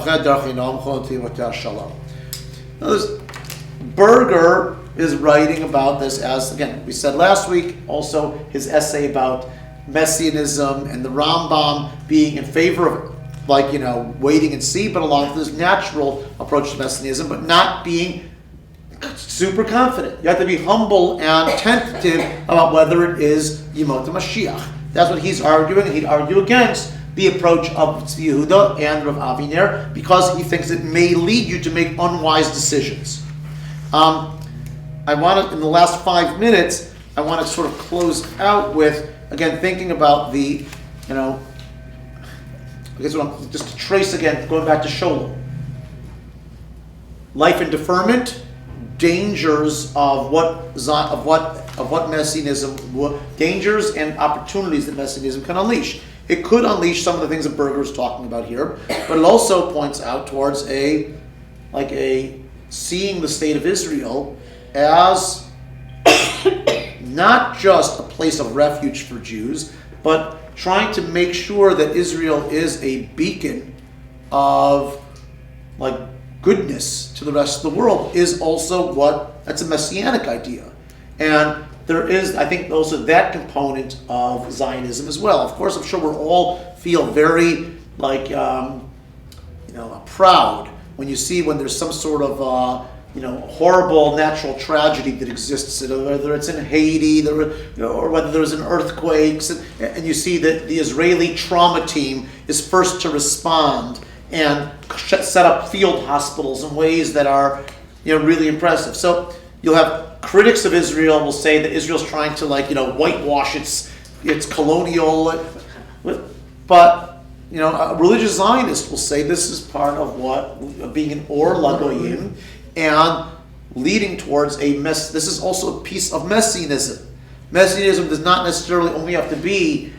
Berger is writing about this as, again, we said last week, also his essay about Messianism and the Rambam being in favor of, waiting and see, but along with this natural approach to Messianism, but not being super confident. You have to be humble and tentative about whether it is Yemot HaMashiach. That's what he's arguing, and he'd argue against the approach of Tzvi Yehuda and Rav Aviner because he thinks it may lead you to make unwise decisions. I want to, in the last 5 minutes, I want to sort of close out with, again, thinking about the, I guess just to trace again, going back to Sholem. Life in deferment, dangers of what Messianism, dangers and opportunities that Messianism can unleash. It could unleash some of the things that Berger is talking about here, but it also points out towards seeing the state of Israel as not just a place of refuge for Jews, but trying to make sure that Israel is a beacon of goodness to the rest of the world is also that's a messianic idea. And there is, I think, also that component of Zionism as well. Of course, I'm sure we all feel very proud when there's some sort of horrible natural tragedy that exists, whether it's in Haiti, or whether there's an earthquakes, and you see that the Israeli trauma team is first to respond and set up field hospitals in ways that are really impressive. So you'll have critics of Israel will say that Israel's trying to whitewash its colonial, but a religious Zionist will say this is part of being an Or Lagoyim and leading towards this is also a piece of Messianism. Messianism does not necessarily only have to be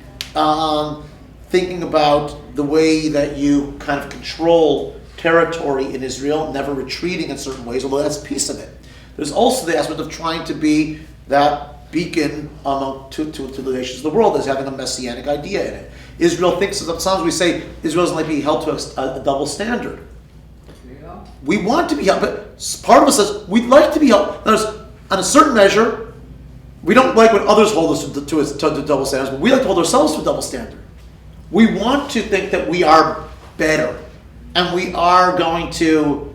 thinking about the way that you kind of control territory in Israel, never retreating in certain ways, although that's a piece of it. There's also the aspect of trying to be that beacon to the nations of the world as having a messianic idea in it. Israel thinks, sometimes we say Israel doesn't like to be held to a double standard. Yeah. We want to be held, but part of us says we'd like to be held. Notice, on a certain measure, we don't like when others hold us to double standards, but we like to hold ourselves to a double standard. We want to think that we are better, and we are going to,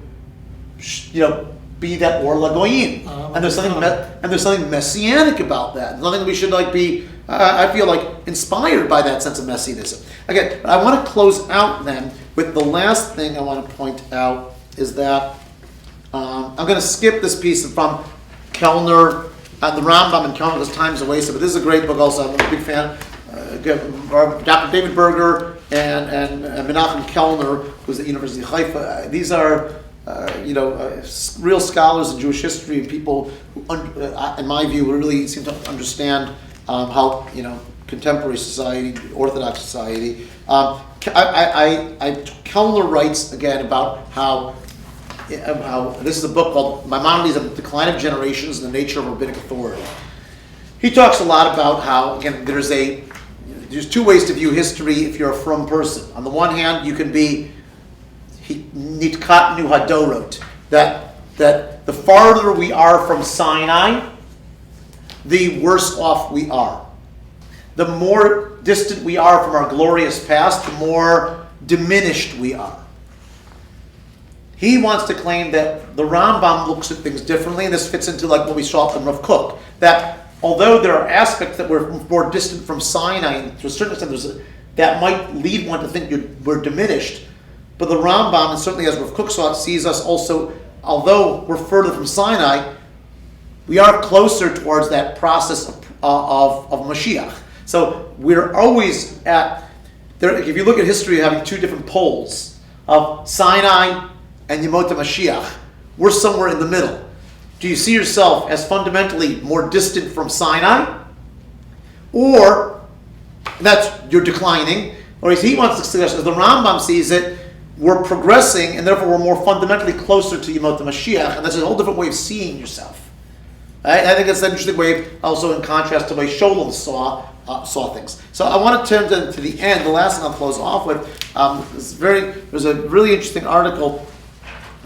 be that Or Lagoyim, and there's something messianic about that. There's nothing we should be. I feel inspired by that sense of messianism. Again, I want to close out then with the last thing I want to point out is that I'm going to skip this piece from Kellner and the Rambam and Kellner because time's wasted. But this is a great book. Also, I'm a big fan. Dr. David Berger and Menachem Kellner, who's at the University of Haifa. These are real scholars in Jewish history and people who, in my view, really seem to understand how contemporary society, Orthodox society. Kellner writes again about how this is a book called Maimonides of the Decline of Generations and the Nature of Rabbinic Authority. He talks a lot about how again there's two ways to view history if you're a frum person. On the one hand, you can be nitkat nu hadorot, that the farther we are from Sinai, the worse off we are. The more distant we are from our glorious past, the more diminished we are. He wants to claim that the Rambam looks at things differently, and this fits into what we saw from Rav Kook, that although there are aspects that we're more distant from Sinai, and to a certain extent that might lead one to think we're diminished, but the Rambam, and certainly as Rav Kook saw it, sees us also, although we're further from Sinai, we are closer towards that process of Mashiach. So we're always if you look at history having two different poles of Sinai and Yemot Mashiach, we're somewhere in the middle. Do you see yourself as fundamentally more distant from Sinai? Or you're declining? Or as he wants to suggest, as the Rambam sees it, we're progressing and therefore we're more fundamentally closer to Yemot Mashiach, and that's a whole different way of seeing yourself. I think that's an interesting way, also in contrast to the way Sholem saw things. So I want to turn to the end. The last thing I'll close off with there's a really interesting article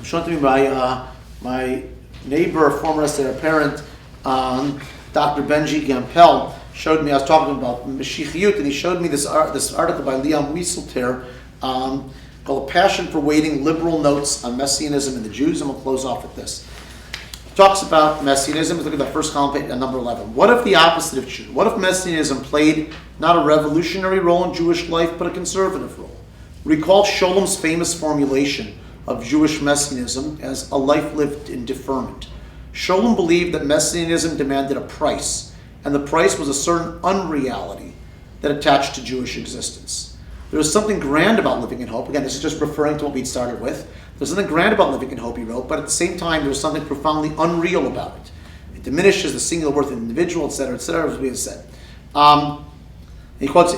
shown to me by my neighbor, former SDR parent, Dr. Benji Gampel, showed me. I was talking about Mashiachiyut, and he showed me this article by Liam Wieselter called "A Passion for Waiting: Liberal Notes on Messianism and the Jews." And we'll close off with this. talks about Messianism. Let's look at the first column, page, number 11. What if the opposite of true? What if Messianism played not a revolutionary role in Jewish life, but a conservative role? Recall Sholom's famous formulation of Jewish Messianism as a life lived in deferment. Sholom believed that Messianism demanded a price, and the price was a certain unreality that attached to Jewish existence. There is something grand about living in hope. Again, this is just referring to what we'd started with. There's something grand about living in hope, he wrote, but at the same time, there's something profoundly unreal about it. It diminishes the singular worth of the individual, etc., as we have said. He quotes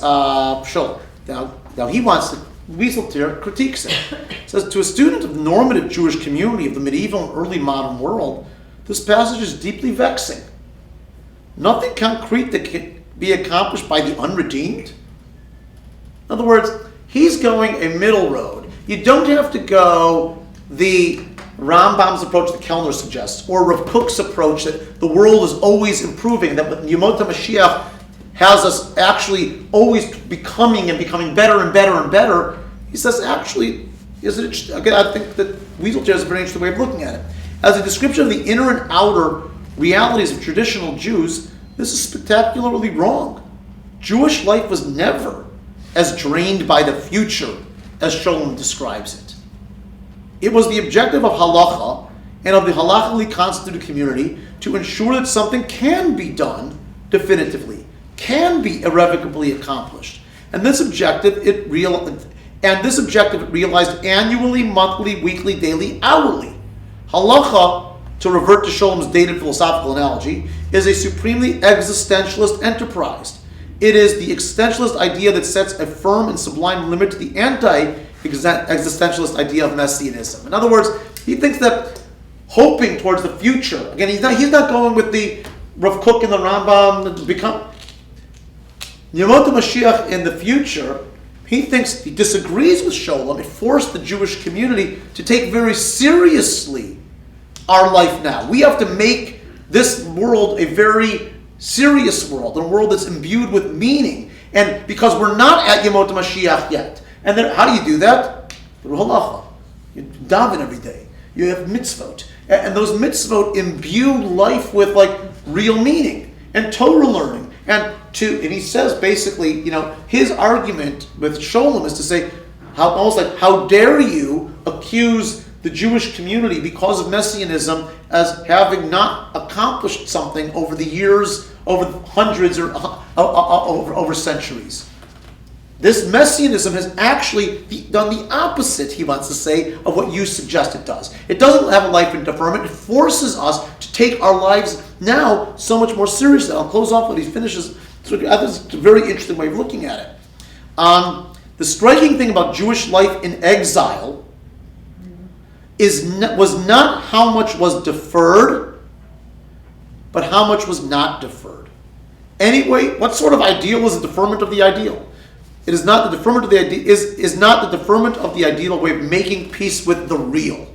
Sholom. Now he wants to, Wieseltier critiques it. Says, to a student of the normative Jewish community of the medieval and early modern world, this passage is deeply vexing. Nothing concrete that can be accomplished by the unredeemed. In other words, he's going a middle road. You don't have to go the Rambam's approach that Kellner suggests, or Rav Kook's approach that the world is always improving, that with Yemot HaMashiach has us actually always becoming better and better and better. He says, actually, again, I think that Wieseltier has a very interesting way of looking at it. As a description of the inner and outer realities of traditional Jews, this is spectacularly wrong. Jewish life was never as drained by the future as Sholom describes it. It was the objective of halacha and of the halachically constituted community to ensure that something can be done definitively, can be irrevocably accomplished. And this objective it realized annually, monthly, weekly, daily, hourly. Halacha, to revert to Sholom's dated philosophical analogy, is a supremely existentialist enterprise. It is the existentialist idea that sets a firm and sublime limit to the anti-existentialist idea of Messianism. In other words, he thinks that hoping towards the future, again, he's not going with the Rav Kook and the Rambam to become Yemot HaMashiach in the future. He disagrees with Sholom. It forced the Jewish community to take very seriously our life now. We have to make this world a very serious world, a world that's imbued with meaning. And because we're not at Yemot HaMashiach yet. And then how do you do that? Through halacha. You daven every day. You have mitzvot. And those mitzvot imbue life with real meaning and Torah learning. And he says basically, his argument with Sholom is to say, how dare you accuse the Jewish community because of Messianism as having not accomplished something over the years, over hundreds or over centuries. This Messianism has actually done the opposite, he wants to say, of what you suggest it does. It doesn't have a life in deferment. It forces us to take our lives now so much more seriously. I'll close off when he finishes. So I think it's a very interesting way of looking at it. The striking thing about Jewish life in exile was not how much was deferred, but how much was not deferred. Anyway, what sort of ideal is a deferment of the ideal? It is not the deferment of the ideal. Is not the deferment of the ideal a way of making peace with the real.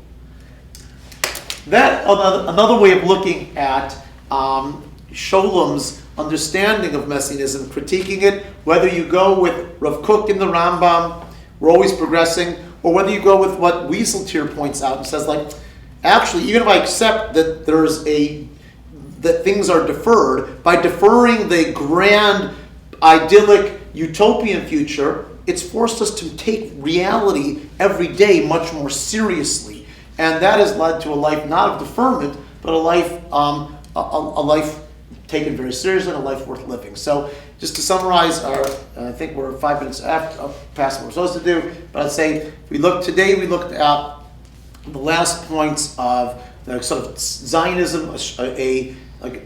That another way of looking at Sholom's understanding of Messianism, critiquing it. Whether you go with Rav Kook and the Rambam, we're always progressing, or whether you go with what Wieseltier points out and says, actually, even if I accept that that things are deferred, by deferring the grand, idyllic, utopian future, it's forced us to take reality every day much more seriously, and that has led to a life not of deferment, but a life taken very seriously, and a life worth living. So, just to summarize, I think we're 5 minutes past what we're supposed to do, but I'd say we looked at the last points of the sort of Zionism,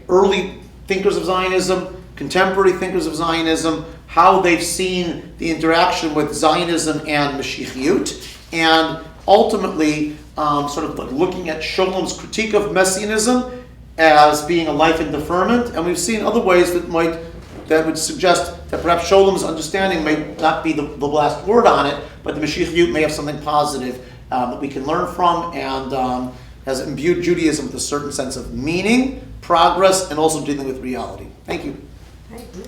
early thinkers of Zionism, contemporary thinkers of Zionism, how they've seen the interaction with Zionism and Mashiachiyut, and ultimately looking at Sholom's critique of Messianism as being a life in deferment, and we've seen other ways that would suggest that perhaps Sholom's understanding may not be the last word on it, but the Mashiachiyut may have something positive that we can learn from, and has imbued Judaism with a certain sense of meaning, progress, and also dealing with reality. Thank you. Thank you.